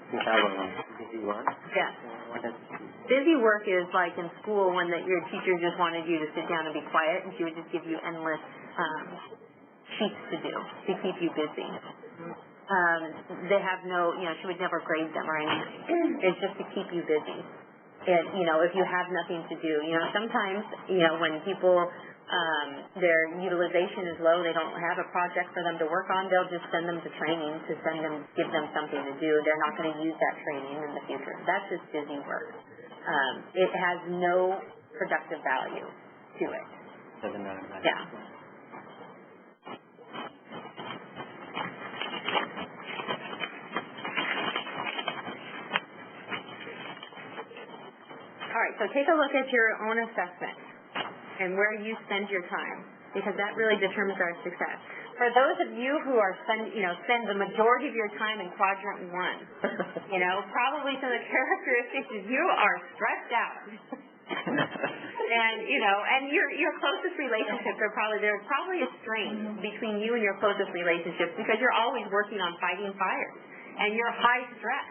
you have a busy work. Yes. What is Busy work is like in school when your teacher just wanted you to sit down and be quiet, and she would just give you endless sheets to do to keep you busy. They have no, she would never grade them or anything. It's just to keep you busy. And, if you have nothing to do, sometimes, when people, their utilization is low, they don't have a project for them to work on, they'll just send them to training give them something to do. They're not going to use that training in the future. That's just busy work. It has no productive value to it. doesn't matter? Yeah. All right, so take a look at your own assessment and where you spend your time, because that really determines our success. For those of you who are spend the majority of your time in quadrant 1, probably some of the characteristics is you are stressed out. and your closest relationships there's probably a strain between you and your closest relationships because you're always working on fighting fires and you're high stress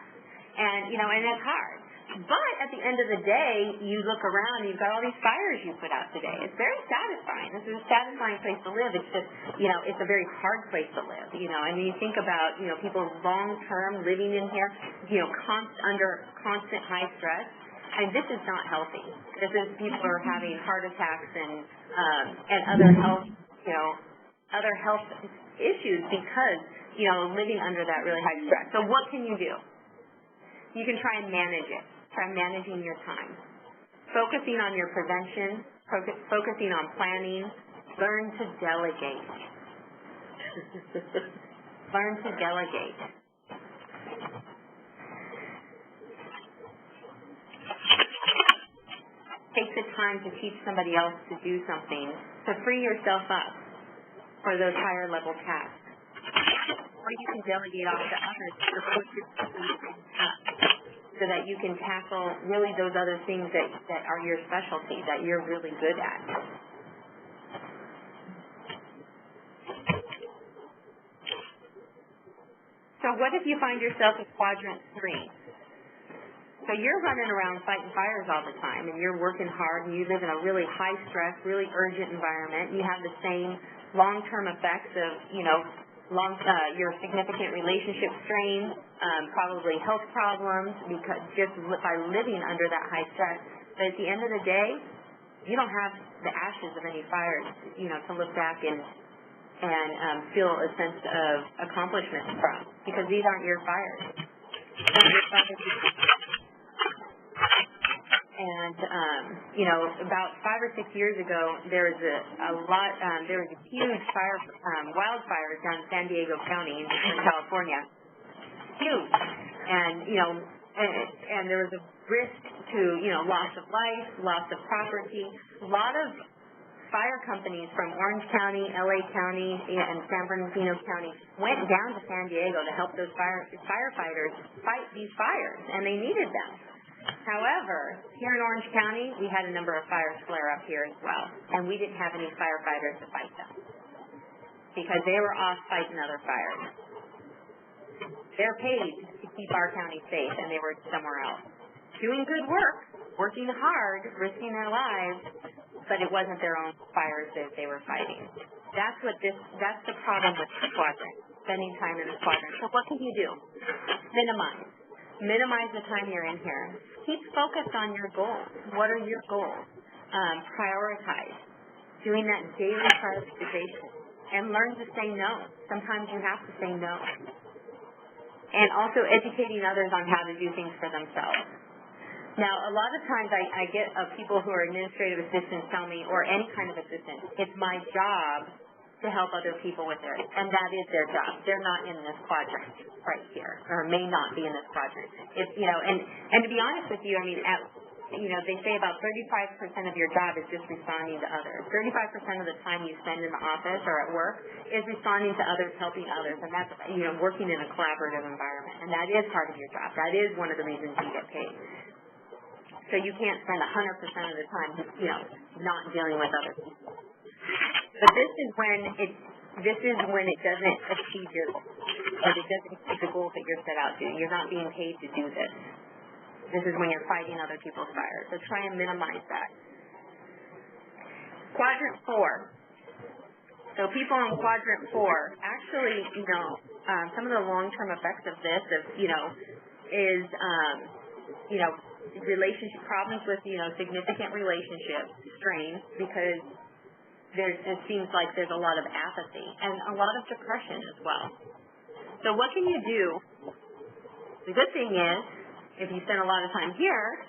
and it's hard. But at the end of the day, you look around, you've got all these fires you put out today. It's very satisfying. This is a satisfying place to live. It's just, it's a very hard place to live. I mean, you think about, people long-term living in here, under constant high stress. I mean, this is not healthy. This is people are having heart attacks and other health issues because, living under that really high stress. So what can you do? You can try and manage it. Try managing your time. Focusing on your prevention, focusing on planning, learn to delegate. Learn to delegate. Take the time to teach somebody else to do something, to free yourself up for those higher level tasks. Or you can delegate off to others to push your up, so that you can tackle really those other things that are your specialty, that you're really good at. So what if you find yourself in quadrant 3? So you're running around fighting fires all the time, and you're working hard, and you live in a really high stress, really urgent environment. You have the same long-term effects of, your significant relationship strain, probably health problems, because just by living under that high stress. But at the end of the day, you don't have the ashes of any fires, to look back and feel a sense of accomplishment from, because these aren't your fires. And about 5 or 6 years ago, there was a huge wildfires down in San Diego County in California. Huge. And there was a risk to, loss of life, loss of property. A lot of fire companies from Orange County, LA County, and San Bernardino County went down to San Diego to help those firefighters fight these fires, and they needed them. However, here in Orange County, we had a number of fires flare up here as well, and we didn't have any firefighters to fight them because they were off fighting other fires. They're paid to keep our county safe, and they were somewhere else. Doing good work, working hard, risking their lives, but it wasn't their own fires that they were fighting. That's the problem with the quadrant, spending time in the quadrant. So what can you do? Minimize the time you're in here. Keep focused on your goals. What are your goals? Prioritize. Doing that daily prioritization. And learn to say no. Sometimes you have to say no. and also educating others on how to do things for themselves. Now, a lot of times I get people who are administrative assistants tell me, or any kind of assistant, it's my job to help other people with theirs, and that is their job. They're not in this quadrant right here, or may not be in this quadrant. If, and to be honest with you, I mean, they say about 35% of your job is just responding to others. 35% of the time you spend in the office or at work is responding to others, helping others, and that's, working in a collaborative environment, and that is part of your job. That is one of the reasons you get paid. So you can't spend 100% of the time, not dealing with other people. But this is when it doesn't achieve your goal, or it doesn't achieve the goals that you're set out to. You're not being paid to do this. This is when you're fighting other people's fires. So try and minimize that. Quadrant 4. So people in quadrant 4, actually, some of the long-term effects of this, is relationship problems with, significant relationship strains, because it seems like there's a lot of apathy and a lot of depression as well. So what can you do? The good thing is, if you spend a lot of time here,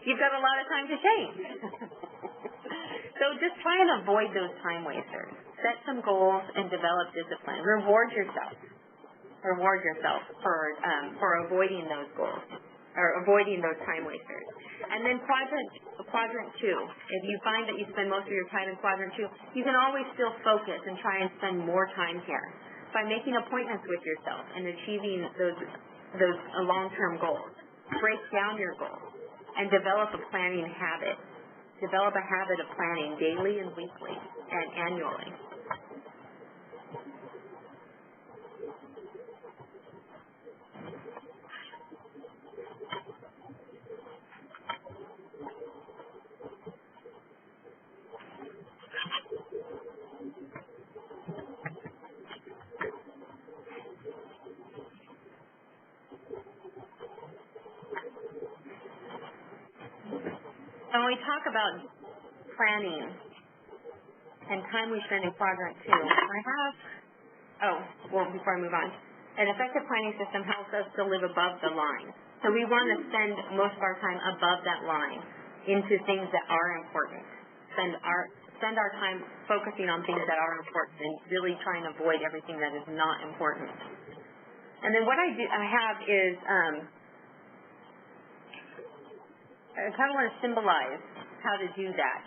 you've got a lot of time to change. So just try and avoid those time wasters. Set some goals and develop discipline. Reward yourself for avoiding those goals, or avoiding those time wasters. And then quadrant 2. If you find that you spend most of your time in quadrant 2, you can always still focus and try and spend more time here by making appointments with yourself and achieving those long-term goals. Break down your goals and develop a planning habit. Develop a habit of planning daily and weekly and annually. And when we talk about planning and time we spend in quadrant 2, before I move on, an effective planning system helps us to live above the line. So we want to spend most of our time above that line into things that are important. Spend our time focusing on things that are important and really trying to avoid everything that is not important. And then what I have is I kind of want to symbolize how to do that.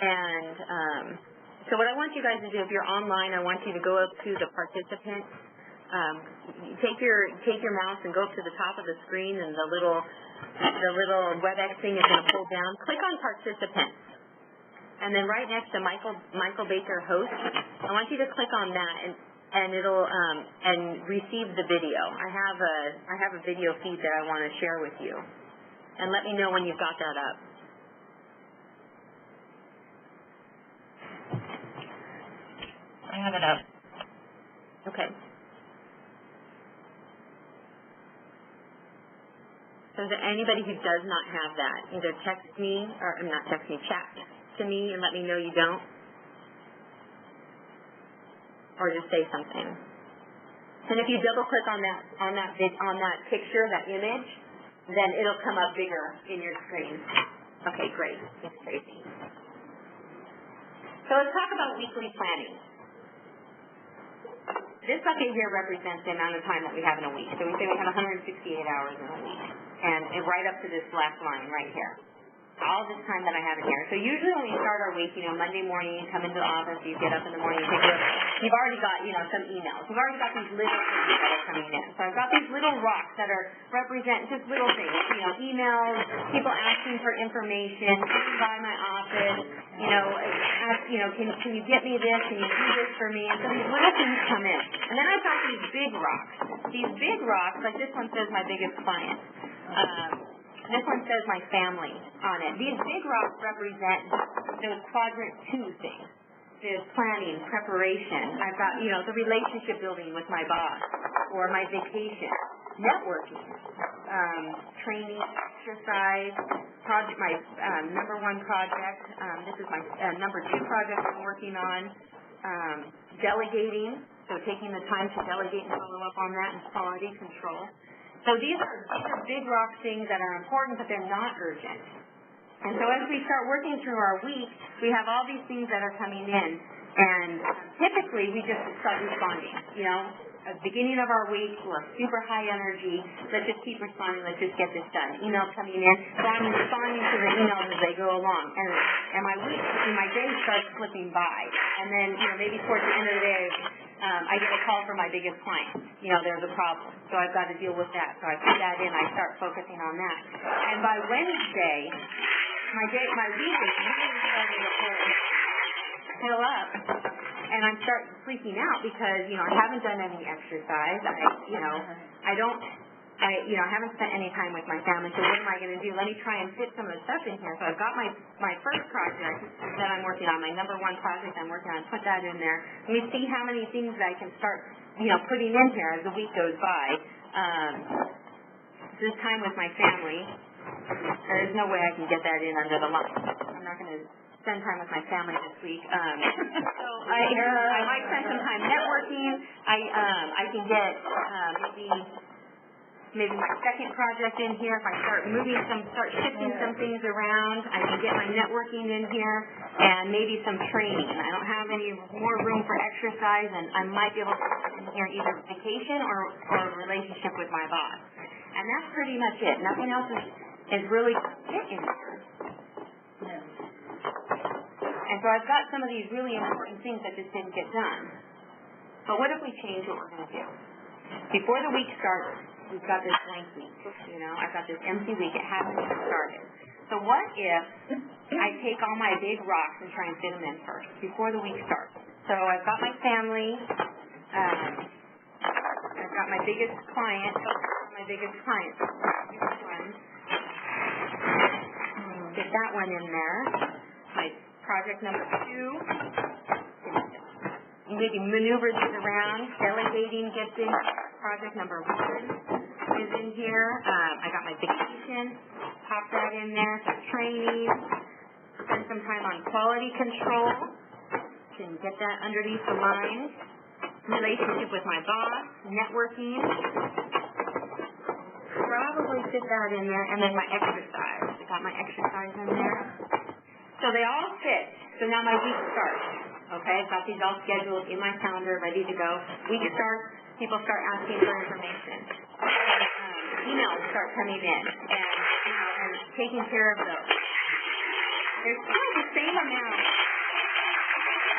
And so what I want you guys to do, if you're online, I want you to go up to the participant. Take your mouse and go up to the top of the screen, and the little WebEx thing is going to pull down. Click on participants, and then right next to Michael Baker host, I want you to click on that, and it'll and receive the video. I have a video feed that I want to share with you. And let me know when you've got that up. I have it up. Okay. So is there anybody who does not have that? Either chat to me and let me know you don't. Or just say something. And if you double click on that picture, that image, then it'll come up bigger in your screen. Okay, great. That's crazy. So let's talk about weekly planning. This bucket here represents the amount of time that we have in a week. So we say we have 168 hours in a week. And right up to this last line right here. All this time that I have in here. So usually when we start our week, Monday morning, you come into the office, you get up in the morning, you've already got, some emails. You've already got these little things that are coming in. So I've got these little rocks that represent just little things, emails, people asking for information, coming by my office, can you get me this? Can you do this for me? And so these little things come in. And then I've got these big rocks. These big rocks, like this one says my biggest client. This one says my family on it. These big rocks represent those quadrant 2 things. There's planning, preparation. I've got, the relationship building with my boss, or my vacation, networking, training, exercise, project, my number 1 project. This is my number 2 project I'm working on. Delegating. So taking the time to delegate and follow up on that and quality control. So these are big rock things that are important, but they're not urgent. And so as we start working through our week, we have all these things that are coming in. And typically, we just start responding. You know, at the beginning of our week, we're super high energy. Let's just keep responding. Let's just get this done. Emails coming in. So I'm responding to the emails as they go along. And my week and my day starts slipping by. And then, you know, maybe towards the end of the day, I get a call from my biggest client. You know, there's a problem. So I've got to deal with that. So I put that in. I start focusing on that. And by Wednesday, my week is really starting to fill up, and I'm starting freaking out because, you know, I haven't done any exercise. I haven't spent any time with my family, so what am I going to do? Let me try and fit some of the stuff in here. So I've got my first project that I'm working on, my number one project I'm working on, put that in there. Let me see how many things I can start, you know, putting in here as the week goes by. This time with my family, there's no way I can get that in under the line. I'm not going to spend time with my family this week. So I might spend some time networking. I can get maybe my second project in here. If I start shifting some things around, I can get my networking in here and maybe some training. I don't have any more room for exercise, and I might be able to put in here either vacation or a relationship with my boss. And that's pretty much it. Nothing else is really fit in there. And so I've got some of these really important things that just didn't get done. But what if we change what we're going to do? Before the week starts, we've got this blank week. You know, I've got this empty week. It hasn't even started. So what if I take all my big rocks and try and fit them in first before the week starts? So I've got my family. I've got my biggest client. Get that one in there. My project number 2. Maybe maneuver these around. Delegating gets in. Project number 1 is in here. I got my vacation. Pop that in there. Some training. Spend some time on quality control. Can get that underneath the line. Relationship with my boss. Networking. Probably fit that in there. And then my exercise. I got my exercise in there. So they all fit. So now my week starts. Okay, I've got these all scheduled in my calendar, ready to go. Week starts, people start asking for information. Emails start coming in and taking care of those. There's still the same amount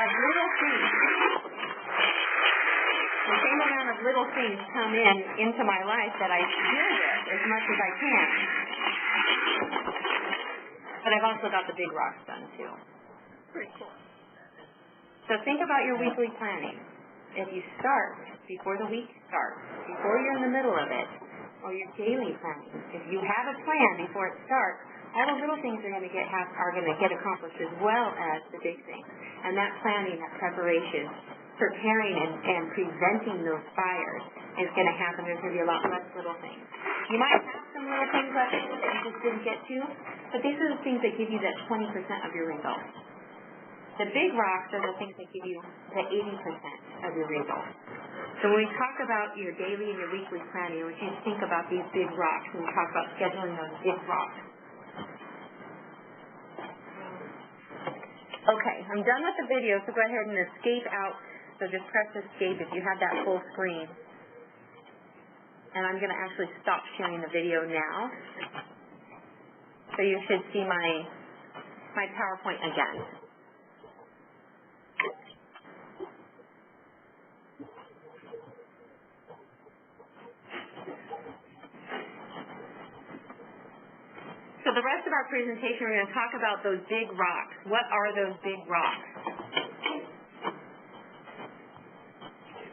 of little things. The same amount of little things come into my life that I deal with as much as I can. But I've also got the big rocks done too. Pretty cool. So think about your weekly planning. If you start before the week starts, before you're in the middle of it, or your daily planning, if you have a plan before it starts, all the little things are going to get accomplished as well as the big things. And that planning, that preparation, preparing and preventing those fires is going to happen. There's going to be a lot less little things. You might have some little things left that you just didn't get to, but these are the things that give you that 20% of your results. The big rocks are the things that give you the 80% of your results. So when we talk about your daily and your weekly planning, we should think about these big rocks when we talk about scheduling those big rocks. Okay, I'm done with the video, so go ahead and escape out. So just press escape if you have that full screen. And I'm going to actually stop sharing the video now. So you should see my PowerPoint again. So the rest of our presentation, we're going to talk about those big rocks. What are those big rocks?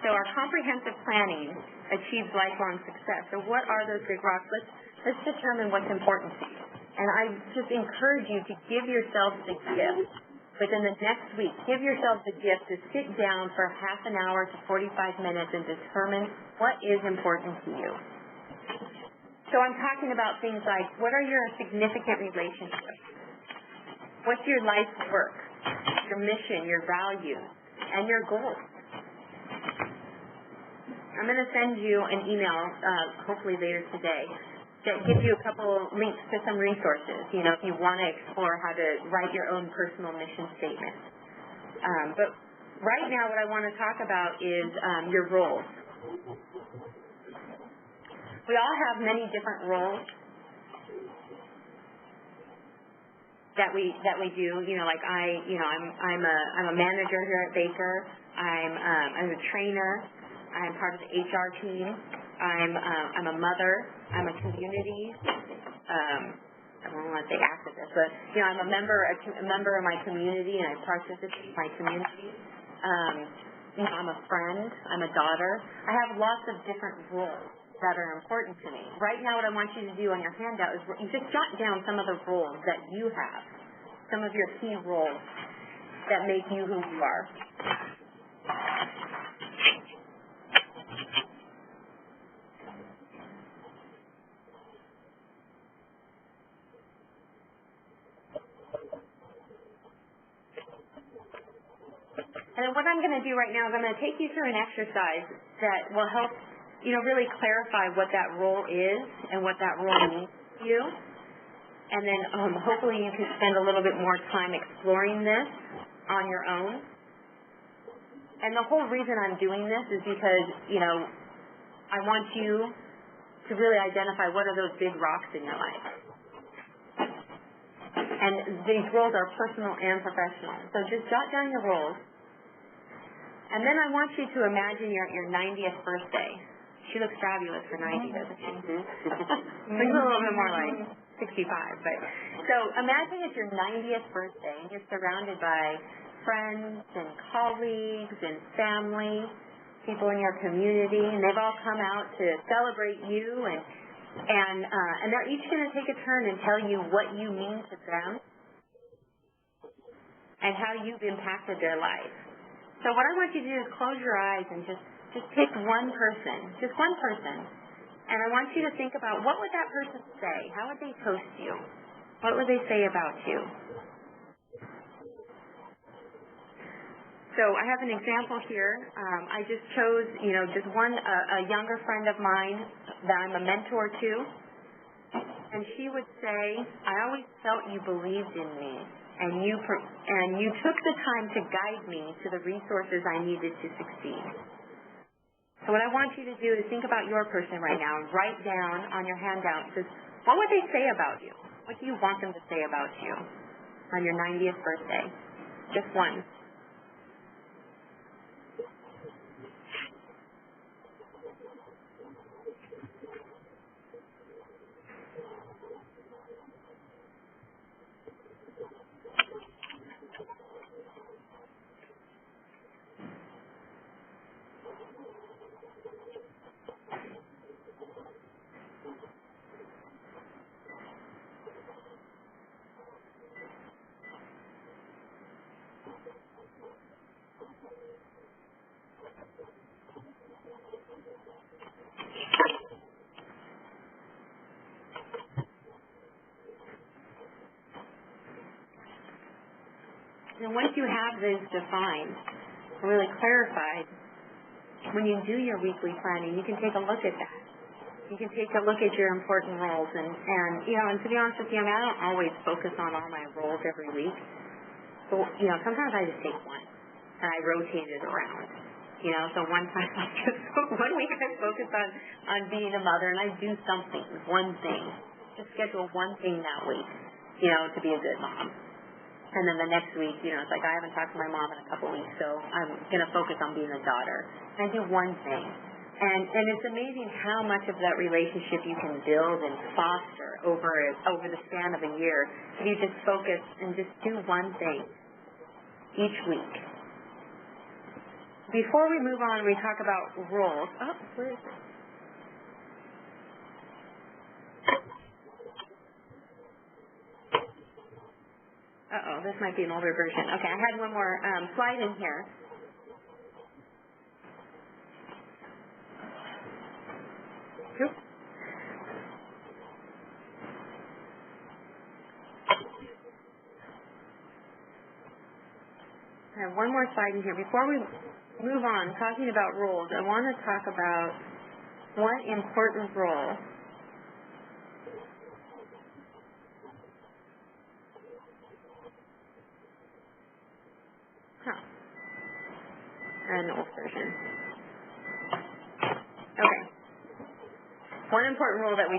So our comprehensive planning achieves lifelong success. So what are those big rocks? Let's determine what's important to you. And I just encourage you to give yourself the gift. Within the next week, give yourself the gift to sit down for half an hour to 45 minutes and determine what is important to you. So I'm talking about things like, what are your significant relationships? What's your life's work, your mission, your values, and your goals? I'm going to send you an email, hopefully later today, that gives you a couple links to some resources, you know, if you want to explore how to write your own personal mission statement. But right now what I want to talk about is your roles. We all have many different roles that we do. You know, like I'm a manager here at Baker. I'm a trainer. I'm part of the HR team. I'm a mother. I'm a community. I don't want to say activist, but you know, I'm a member of my community, and I participate in my community. You know, I'm a friend. I'm a daughter. I have lots of different roles that are important to me. Right now, what I want you to do on your handout is you just jot down some of the roles that you have, some of your key roles that make you who you are. And then what I'm going to do right now is I'm going to take you through an exercise that will help, you know, really clarify what that role is and what that role means to you. And then hopefully you can spend a little bit more time exploring this on your own. And the whole reason I'm doing this is because, you know, I want you to really identify what are those big rocks in your life. And these roles are personal and professional. So just jot down your roles. And then I want you to imagine you're at your 90th birthday. She looks fabulous for 90, doesn't she? Looks a little bit more like 65. But so imagine it's your 90th birthday and you're surrounded by friends and colleagues and family, people in your community, and they've all come out to celebrate you, and they're each going to take a turn and tell you what you mean to them and how you've impacted their life. So what I want you to do is close your eyes and just pick one person, and I want you to think about what would that person say? How would they toast you? What would they say about you? So I have an example here. I just chose, you know, just one, a younger friend of mine that I'm a mentor to, and she would say, I always felt you believed in me. And you took the time to guide me to the resources I needed to succeed. So what I want you to do is think about your person right now and write down on your handout, just what would they say about you? What do you want them to say about you on your 90th birthday? Just one. And once you have this defined, really clarified, when you do your weekly planning, you can take a look at that. You can take a look at your important roles, and you know, and to be honest with you, I mean, I don't always focus on all my roles every week. So, you know, sometimes I just take one, and I rotate it around. You know, so one time one week I focus on being a mother, and I do something, one thing. Just schedule one thing that week, you know, to be a good mom. And then the next week, you know, it's like I haven't talked to my mom in a couple weeks, so I'm going to focus on being a daughter. And I do one thing. And it's amazing how much of that relationship you can build and foster over the span of a year if you just focus and just do one thing each week. Before we move on, we talk about roles. Oh, where is it? Uh-oh, this might be an older version. Okay, I had one more slide in here. Oops. I have one more slide in here. Before we move on, talking about roles, I want to talk about one important role an old version. Okay. One important role that we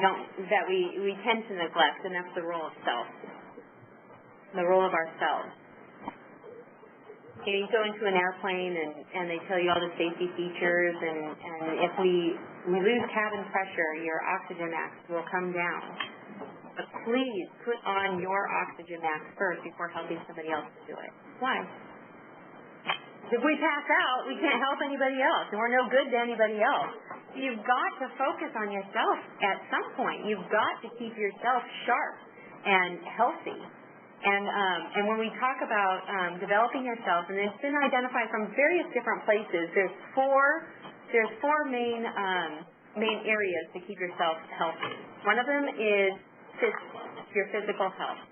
tend to neglect, and that's the role of self. The role of ourselves. You go into an airplane and they tell you all the safety features, and if we lose cabin pressure, your oxygen mask will come down. But please put on your oxygen mask first before helping somebody else to do it. Why? If we pass out, we can't help anybody else, and we're no good to anybody else. You've got to focus on yourself at some point. You've got to keep yourself sharp and healthy. And when we talk about developing yourself, and it's been identified from various different places, there's four main areas to keep yourself healthy. One of them is your physical health,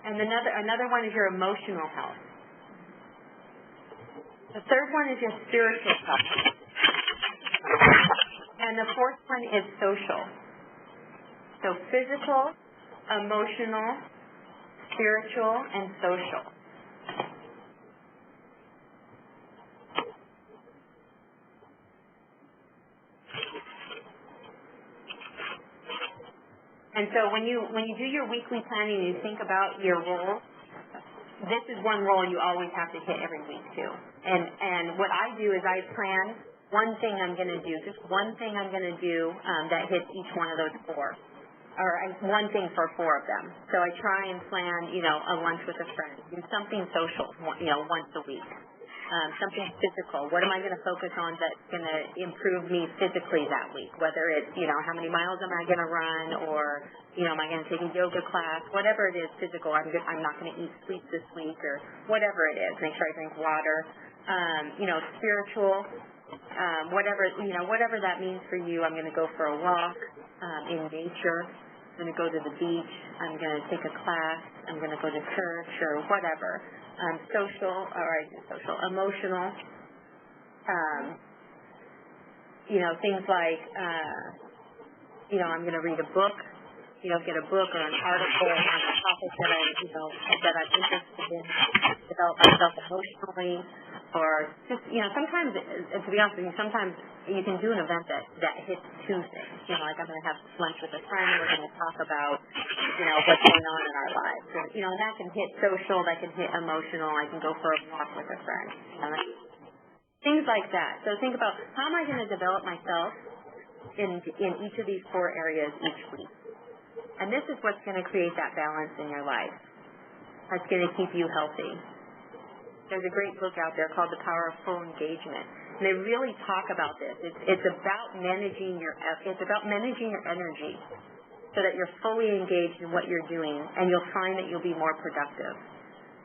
and another one is your emotional health. The third one is your spiritual health, and the fourth one is social. So physical, emotional, spiritual, and social. And so when you do your weekly planning, you think about your roles. This is one role you always have to hit every week too. And what I do is I plan one thing I'm going to do, just one thing I'm going to do that hits each one of those four. Or one thing for four of them. So I try and plan, a lunch with a friend. Do something social, once a week. Something physical. What am I going to focus on that's going to improve me physically that week? Whether it's, how many miles am I going to run, or, am I going to take a yoga class? Whatever it is physical, I'm not going to eat sweets this week, or whatever it is. Make sure I drink water. Spiritual. Whatever that means for you, I'm going to go for a walk in nature. I'm going to go to the beach. I'm going to take a class. I'm going to go to church or whatever. Emotional. Things like, I'm going to read a book. Get a book or an article on a topic that I'm interested in. Develop myself emotionally. Or just, sometimes, to be honest with you, sometimes you can do an event that hits two things. Like I'm going to have lunch with a friend, we're going to talk about, what's going on in our lives. So, and that can hit social, that can hit emotional. I can go for a walk with a friend. Things like that. So think about, how am I going to develop myself in each of these four areas each week? And this is what's going to create that balance in your life. That's going to keep you healthy. There's a great book out there called The Power of Full Engagement, and they really talk about this. It's about managing your energy so that you're fully engaged in what you're doing, and you'll find that you'll be more productive.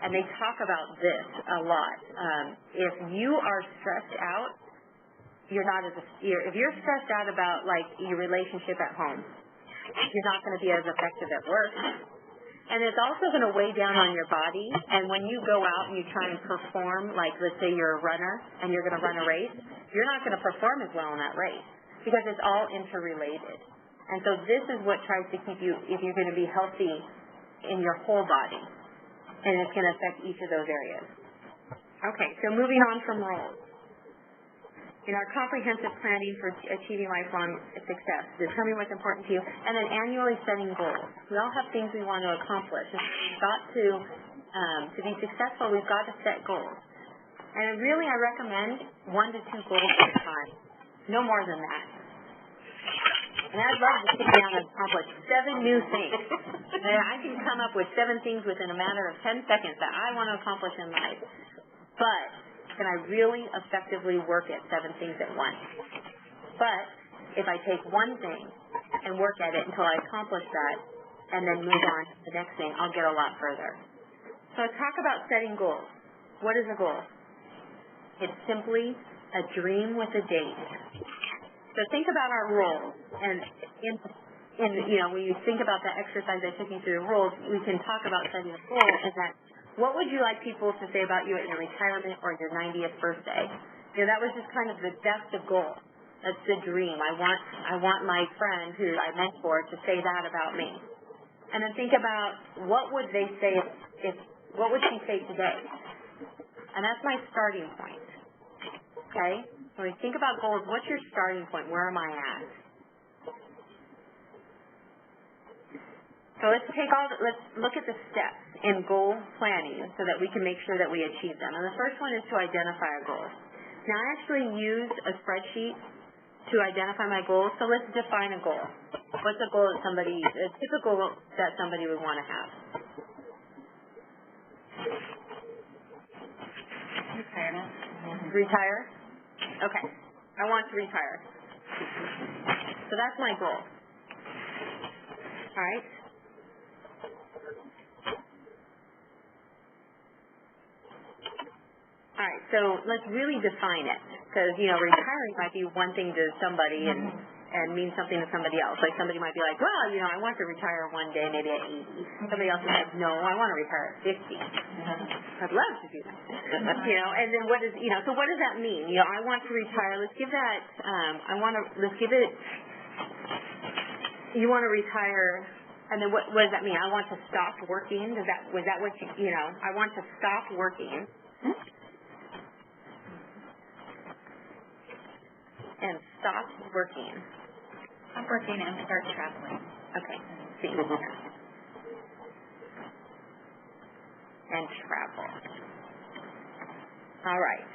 And they talk about this a lot. If you are stressed out, if you're stressed out about like your relationship at home, you're not going to be as effective at work. And it's also going to weigh down on your body. And when you go out and you try and perform, like let's say you're a runner and you're going to run a race, you're not going to perform as well in that race because it's all interrelated. And so this is what tries to keep you, if you're going to be healthy in your whole body. And it's going to affect each of those areas. Okay, so moving on from roles. In our comprehensive planning for achieving lifelong success, determine what's important to you, and then annually setting goals. We all have things we want to accomplish. And we've got to be successful, we've got to set goals. And really, I recommend 1 to 2 goals at a time. No more than that. And I'd love to sit down and accomplish 7 new things. And I can come up with 7 things within a matter of 10 seconds that I want to accomplish in life. But can I really effectively work at 7 things at once? But if I take one thing and work at it until I accomplish that and then move on to the next thing, I'll get a lot further. So let's talk about setting goals. What is a goal? It's simply a dream with a date. So think about our roles, and when you think about that exercise I took you through the rules, we can talk about setting a goal, and that What would you like people to say about you at your retirement or your 90th birthday? That was just kind of that's the goal. That's the dream. I want my friend who I mentor to say that about me. And then think about what would they say what would she say today? And that's my starting point. Okay? When we think about goals, what's your starting point? Where am I at? So let's look at the steps in goal planning so that we can make sure that we achieve them. And the first one is to identify a goal. Now, I actually use a spreadsheet to identify my goals, so let's define a goal. What's a goal that a typical goal that somebody would want to have? Retirement. Retire? Okay. I want to retire. So that's my goal. All right? All right, so let's really define it, because, retiring might be one thing to somebody and mean something to somebody else. Like, somebody might be like, well, I want to retire one day, maybe at 80. Somebody else is like, no, I want to retire at 50. I'd love to do that. And then what so what does that mean? I want to retire. Let's give that, you want to retire, and then what does that mean? I want to stop working. Was that what I want to stop working. And stop working. Stop working and start traveling. Okay. See. And travel. All right.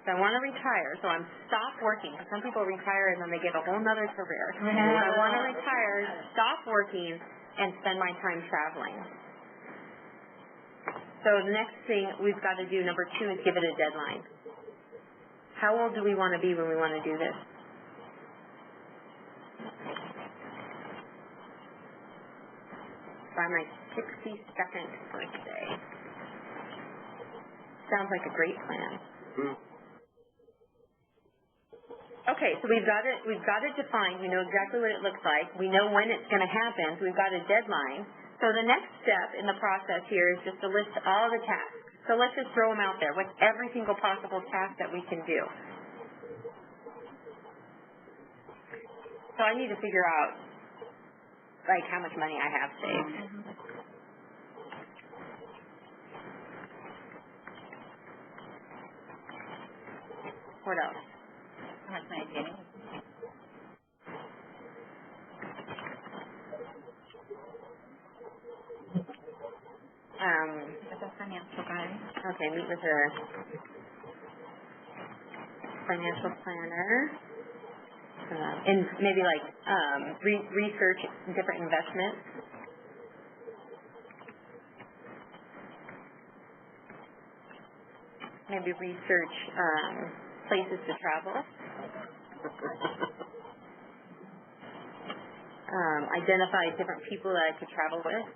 So I want to retire. So I'm stop working. Some people retire and then they get a whole nother career. So I want to retire, stop working, and spend my time traveling. So the next thing we've got to do, number 2, is give it a deadline. How old do we want to be when we want to do this? By my 62nd birthday. Sounds like a great plan. Okay, so we've got it defined. We know exactly what it looks like. We know when it's going to happen. So we've got a deadline. So the next step in the process here is just to list all the tasks. So let's just throw them out there. What's every single possible task that we can do? So I need to figure out, how much money I have saved. What else? How much money do you need? With a financial guy. Okay, meet with a financial planner. And maybe research different investments. Maybe research places to travel. Identify different people that I could travel with.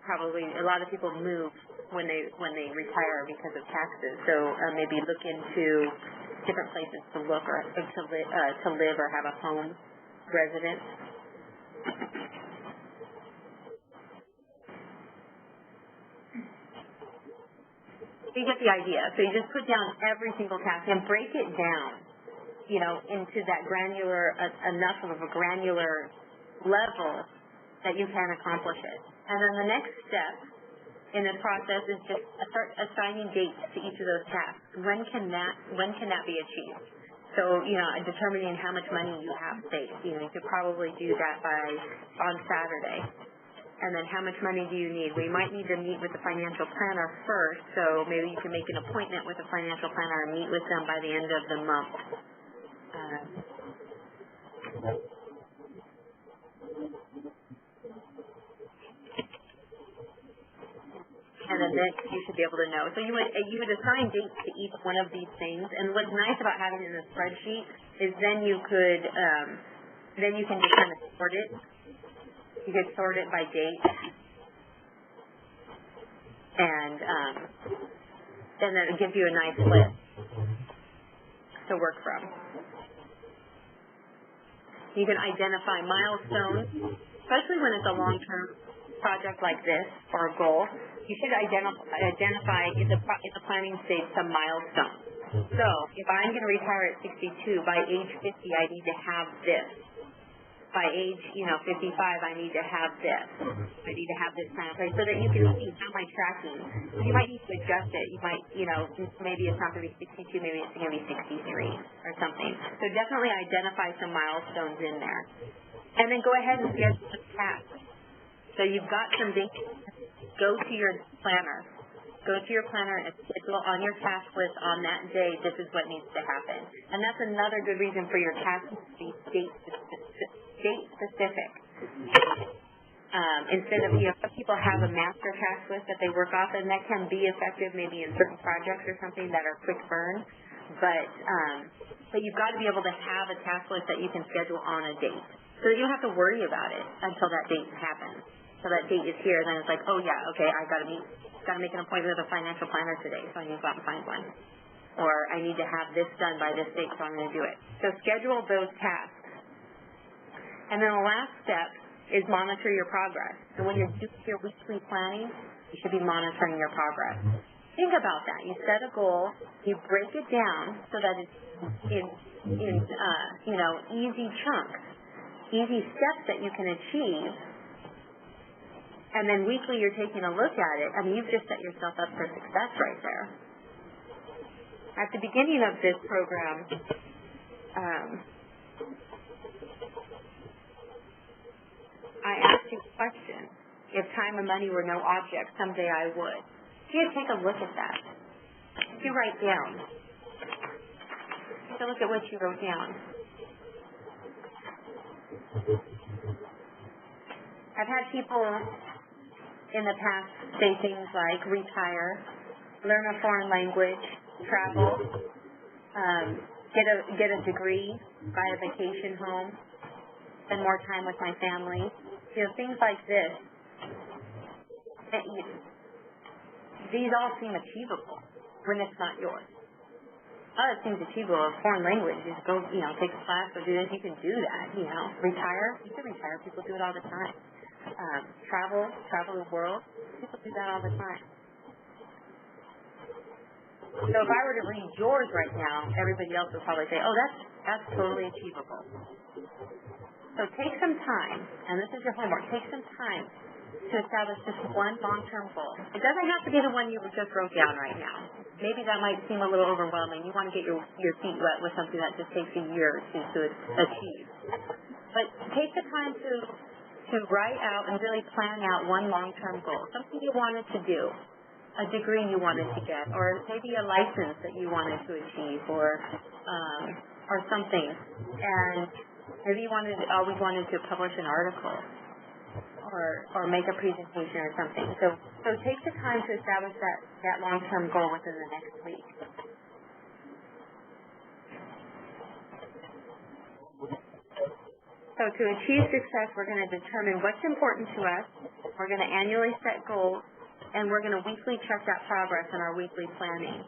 Probably a lot of people move when they retire because of taxes. So maybe look into different places to look or to live or have a home residence. You get the idea. So you just put down every single task and break it down, into that enough of a granular level that you can accomplish it. And then the next step in the process is just start assigning dates to each of those tasks. When can that be achieved? So, determining how much money you have saved. You could probably do that on Saturday. And then how much money do you need? We might need to meet with the financial planner first, so maybe you can make an appointment with the financial planner and meet with them by the end of the month. And then next you should be able to know. So you would assign dates to each one of these things. And what's nice about having it in a spreadsheet is then you can just kind of sort it. You could sort it by date. And then it gives you a nice list. to work from. You can identify milestones, especially when it's a long-term project like this or a goal. You should identify in the planning stage some milestones. So if I'm going to retire at 62, by age 50, I need to have this. By age, 55, I need to have this. I need to have this plan in place so that you can see how am I tracking. You might need to adjust it. You might, maybe it's not going to be 62, maybe it's going to be 63 or something. So definitely identify some milestones in there. And then go ahead and schedule some tasks. So you've got some dates. Go to your planner. Go to your planner and schedule on your task list on that day, this is what needs to happen. And that's another good reason for your tasks to be date specific. Instead of, some people have a master task list that they work off, and that can be effective maybe in certain projects or something that are quick burn. But you've got to be able to have a task list that you can schedule on a date, so that you don't have to worry about it until that date happens. So that date is here, and then it's like, oh yeah, okay, I got to make an appointment with a financial planner today, so I need to go out and find one. Or I need to have this done by this date, so I'm going to do it. So schedule those tasks. And then the last step is monitor your progress. So when you're doing your weekly planning, you should be monitoring your progress. Think about that. You set a goal, you break it down so that it's in easy chunks, easy steps that you can achieve. And then weekly you're taking a look at it. I mean, you've just set yourself up for success right there. At the beginning of this program, I asked you a question. If time and money were no object, someday I would. You take a look at that. You write down. Take a look at what you wrote down. I've had people in the past say things like retire, learn a foreign language, travel, get a degree, buy a vacation home, spend more time with my family. Things like this. These all seem achievable when it's not yours. Oh, it seems achievable. A foreign language, just go, take a class or do this. You can do that, Retire. You can retire. People do it all the time. Travel the world. People do that all the time. So if I were to read yours right now, everybody else would probably say, oh, that's totally achievable. So take some time, and this is your homework, take some time to establish just one long-term goal. It doesn't have to be the one you just wrote down right now. Maybe that might seem a little overwhelming. You want to get your feet wet with something that just takes a year or two to achieve. But take the time to write out and really plan out one long-term goal, something you wanted to do, a degree you wanted to get, or maybe a license that you wanted to achieve, or something. And maybe you always wanted to publish an article or make a presentation or something. So take the time to establish that long-term goal within the next week. So to achieve success, we're going to determine what's important to us. We're going to annually set goals, and we're going to weekly check that progress in our weekly planning.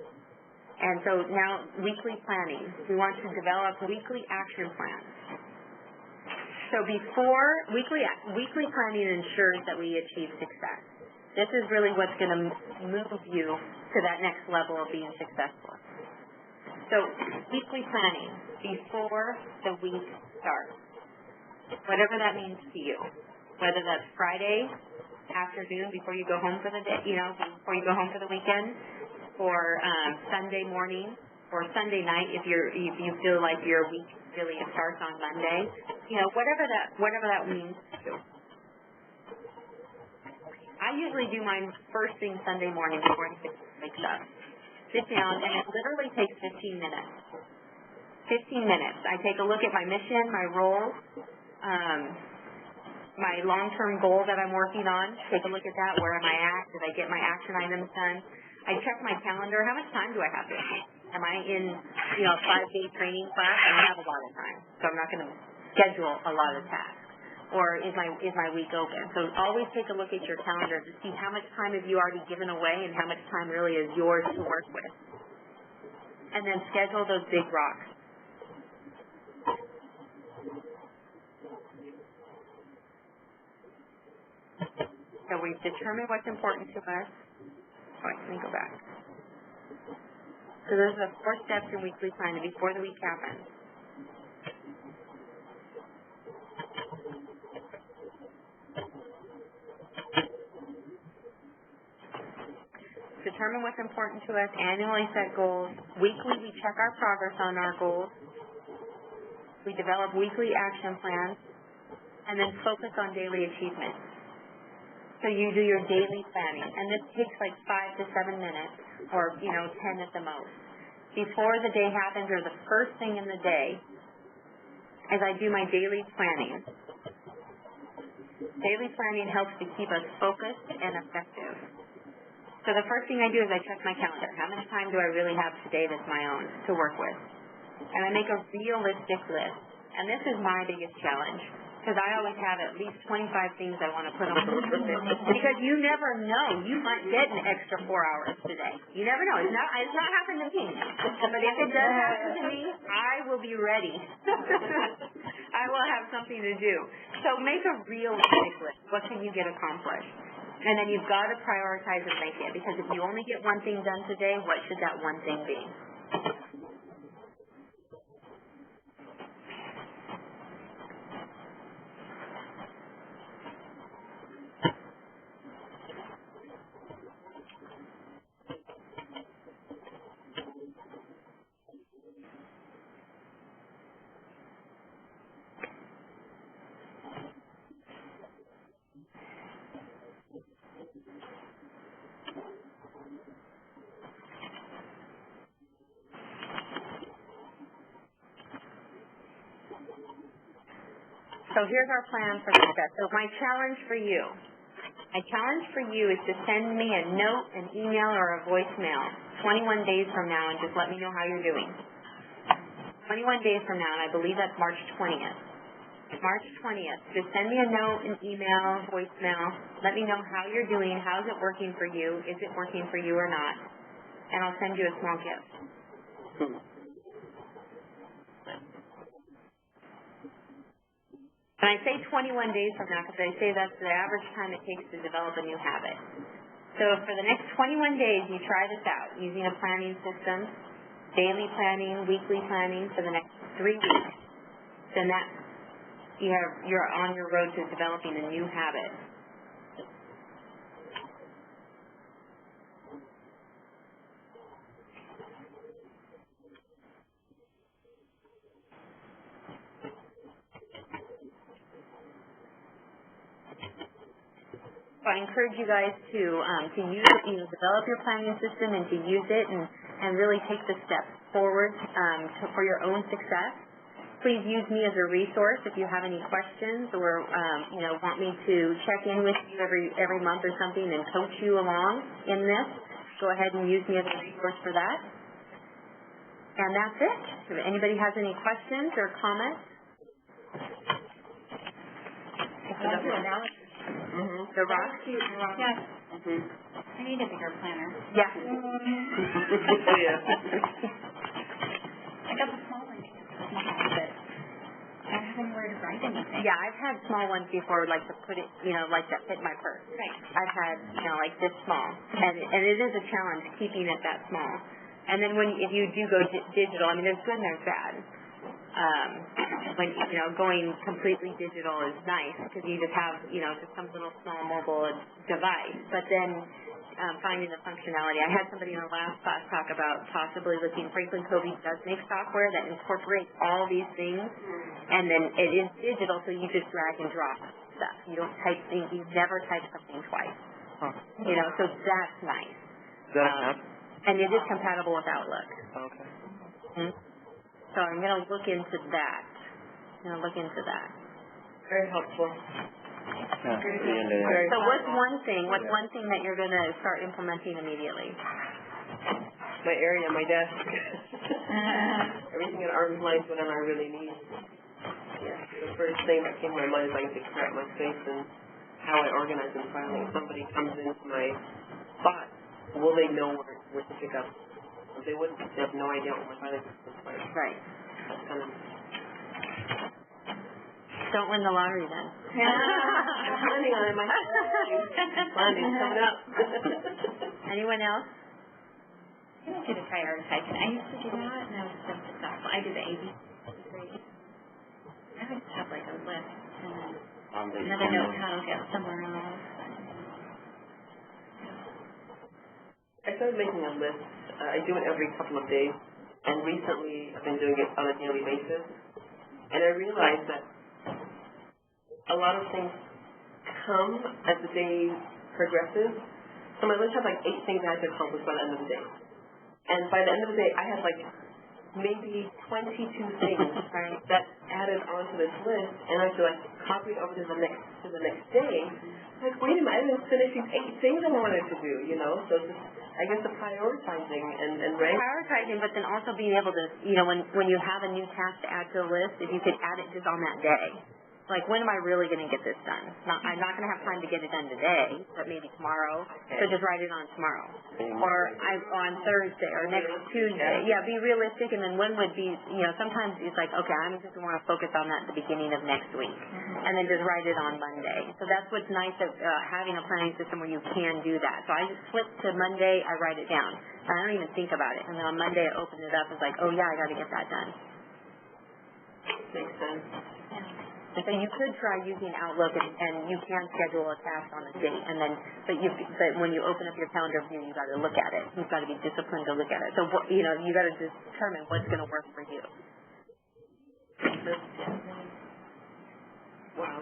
And so now, weekly planning. We want to develop weekly action plans. So before, weekly planning ensures that we achieve success. This is really what's going to move you to that next level of being successful. So weekly planning before the week starts. Whatever that means to you. Whether that's Friday afternoon before you go home for the day, before you go home for the weekend, or Sunday morning, or Sunday night if you feel like your week really starts on Monday. Whatever that means to you. I usually do mine first thing Sunday morning before he wakes up. Sit down, and it literally takes 15 minutes. 15 minutes. I take a look at my mission, my role, my long-term goal that I'm working on. Take a look at that. Where am I at? Did I get my action items done? I check my calendar. How much time do I have this week? Am I in, a 5-day training class? I don't have a lot of time, so I'm not going to schedule a lot of tasks. Or is my week open? So always take a look at your calendar to see how much time have you already given away and how much time really is yours to work with. and then schedule those big rocks. So we've determined what's important to us. All right, let me go back. So those are the 4 steps in weekly planning before the week happens. Determine what's important to us, annually set goals. Weekly, we check our progress on our goals. We develop weekly action plans, and then focus on daily achievement. So you do your daily planning, and this takes like 5 to 7 minutes, or 10 at the most. Before the day happens, or the first thing in the day, as I do my daily planning. Daily planning helps to keep us focused and effective. So the first thing I do is I check my calendar. How much time do I really have today that's my own to work with? And I make a realistic list. And this is my biggest challenge, because I always have at least 25 things I want to put on the list. Because you never know. You might get an extra 4 hours today. You never know. It's not happened to me. But if it does happen to me, I will be ready. I will have something to do. So make a realistic list. What can you get accomplished? And then you've got to prioritize and make it, because if you only get one thing done today, what should that one thing be? So here's our plan for success. So my challenge for you is to send me a note, an email, or a voicemail 21 days from now and just let me know how you're doing. 21 days from now, and I believe that's March 20th. March 20th. Just send me a note, an email, voicemail. Let me know how you're doing. How's it working for you? Is it working for you or not? And I'll send you a small gift. And I say 21 days from now because I say that's the average time it takes to develop a new habit. So for the next 21 days, you try this out using a planning system, daily planning, weekly planning for the next 3 weeks. Then you're on your road to developing a new habit. So I encourage you guys to use it, develop your planning system and to use it and really take the steps forward for your own success. Please use me as a resource if you have any questions or want me to check in with you every month or something and coach you along in this. Go ahead and use me as a resource for that. And that's it. If anybody has any questions or comments. The rock? Yes. I need a bigger planner. Yeah. I got the small one, but I don't have anywhere to write anything. Yeah, I've had small ones before, like to put it, like that fit my purse. Right. I've had, like this small, and it is a challenge keeping it that small. And then if you do go digital, I mean, there's good and there's bad. When going completely digital is nice because you just have just some little small mobile device, but then finding the functionality. I had somebody in the last class talk about possibly looking. Franklin Covey does make software that incorporates all these things, and then it is digital, so you just drag and drop stuff. You don't type things. You never type something twice. So that's nice. Is that an app? And it is compatible with Outlook. Okay. Mm-hmm. So I'm going to look into that. Very helpful. Yeah. So what's one thing that you're going to start implementing immediately? My area, my desk. Everything at arm's length, whatever I really need. Yeah. The first thing that came to my mind is I can take care of my space and how I organize and filing. If somebody comes into my spot, will they know where to pick up They have no idea what my finances look like. Right. That's kind of... Don't win the lottery then. I'm planning on it. My planning coming up. Anyone else? I didn't do the prioritizing. I used to do that, and I was so successful. I did the ABC grade. I would just have like a list, and then another notepad will get somewhere else. I started making a list. I do it every couple of days, and recently I've been doing it on a daily basis. And I realized that a lot of things come as the day progresses. So my list has like 8 things I have to accomplish by the end of the day. And by the end of the day, I have like maybe 22 things that added onto this list, and I have to like copy it over to the next day. Like, wait a minute, I didn't finish these 8 things I wanted to do, you know? So it's just, I guess the prioritizing and ranking. Prioritizing, but then also being able to, you know, when you have a new task to add to a list, if you could add it just on that day. Like, when am I really going to get this done? I'm not going to have time to get it done today, but maybe tomorrow. So just write it on tomorrow. Or on Thursday or next Tuesday. Yeah, be realistic, and then when would be, you know, sometimes it's like, okay, I'm just going to want to focus on that at the beginning of next week. And then just write it on Monday. So that's what's nice of having a planning system where you can do that. So I just flip to Monday, I write it down. I don't even think about it. And then on Monday I open it up and it's like, oh yeah, I got to get that done. Makes sense. So you could try using Outlook, and you can schedule a task on a date, and then, but when you open up your calendar view, you got to look at it. You've got to be disciplined to look at it. So you know, you got to determine what's going to work for you. Wow.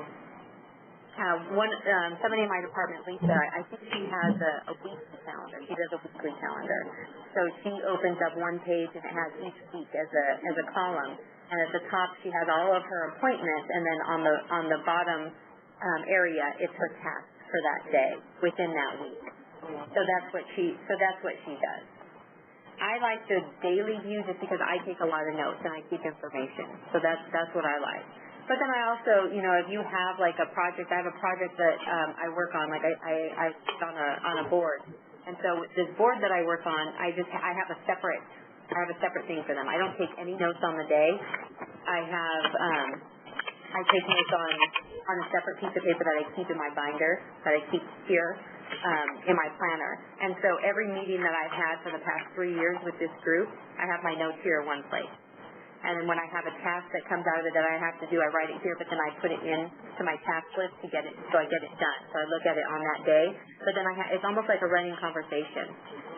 Somebody in my department, Lisa, I think she has a weekly calendar. She does a weekly calendar. So she opens up one page and it has each week as a column. And at the top she has all of her appointments, and then on the bottom area it's her tasks for that day within that week. So that's what she does. I like the daily view just because I take a lot of notes and I keep information. So that's what I like. But then I also, you know, if you have like a project, I have a project that I work on, like I sit on a board. And so this board that I work on, I have a separate thing for them. I don't take any notes on the day. I take notes on a separate piece of paper that I keep in my binder, that I keep here in my planner. And so every meeting that I've had for the past 3 years with this group, I have my notes here in one place. And then when I have a task that comes out of it that I have to do, I write it here, but then I put it in to my task list so I get it done. So I look at it on that day. But then it's almost like a running conversation.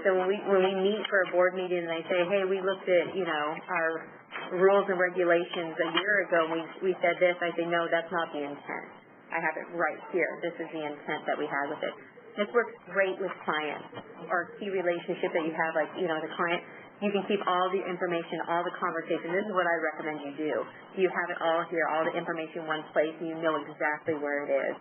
So when we meet for a board meeting and they say, hey, we looked at, you know, our rules and regulations a year ago and we said this, I say, no, that's not the intent. I have it right here. This is the intent that we had with it. This works great with clients or key relationship that you have, like, you know, the client. You can keep all the information, all the conversation. This is what I recommend you do. You have it all here, all the information in one place, and you know exactly where it is.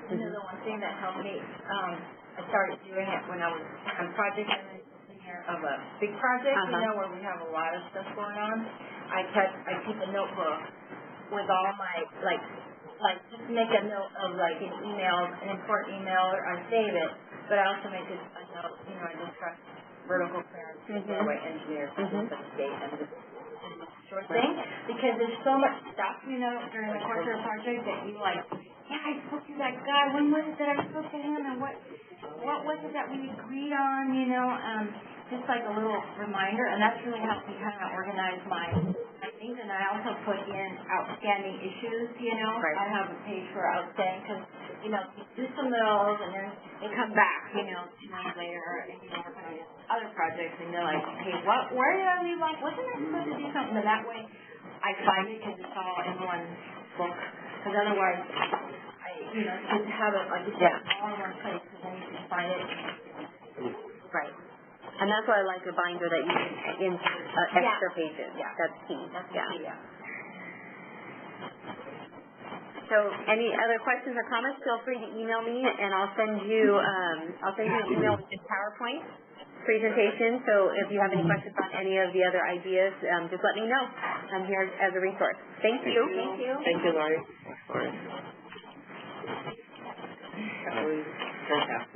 You know, the one thing that helped me, I started doing it when I was on project engineer of a big project, you know, where we have a lot of stuff going on. I keep a notebook with all my, like just make a note of like an email, an important email, or I save it, but I also make a note, you know, I just trust vertical clearance, railway engineers, for the state, and just short thing, because there's so much stuff, you know, during the course of the project that you like, yeah, I spoke to that guy, when was it that I spoke to him, and what was it that we agreed on, you know, just like a little reminder, and that's really helped me kind of organize my things, and I also put in outstanding issues, you know, I have a page for outstanding, because, you know, you do some of those, and then they come back, you know, 2 months later, and you know, working on these other projects, and you're like, hey, where did I leave off? Wasn't I supposed to do something? And that way, I find it because it's all in one book, because otherwise, you know, to have it, like you said, all in one place, because then you can find it. Right. And that's why I like the binder that you can insert extra pages. Yeah. That's key. That's key, yeah. So any other questions or comments, feel free to email me, and I'll send you an email with this PowerPoint presentation. So if you have any questions on any of the other ideas, just let me know. I'm here as a resource. Thank you. Thank you. Thank you, Laurie. That was fantastic.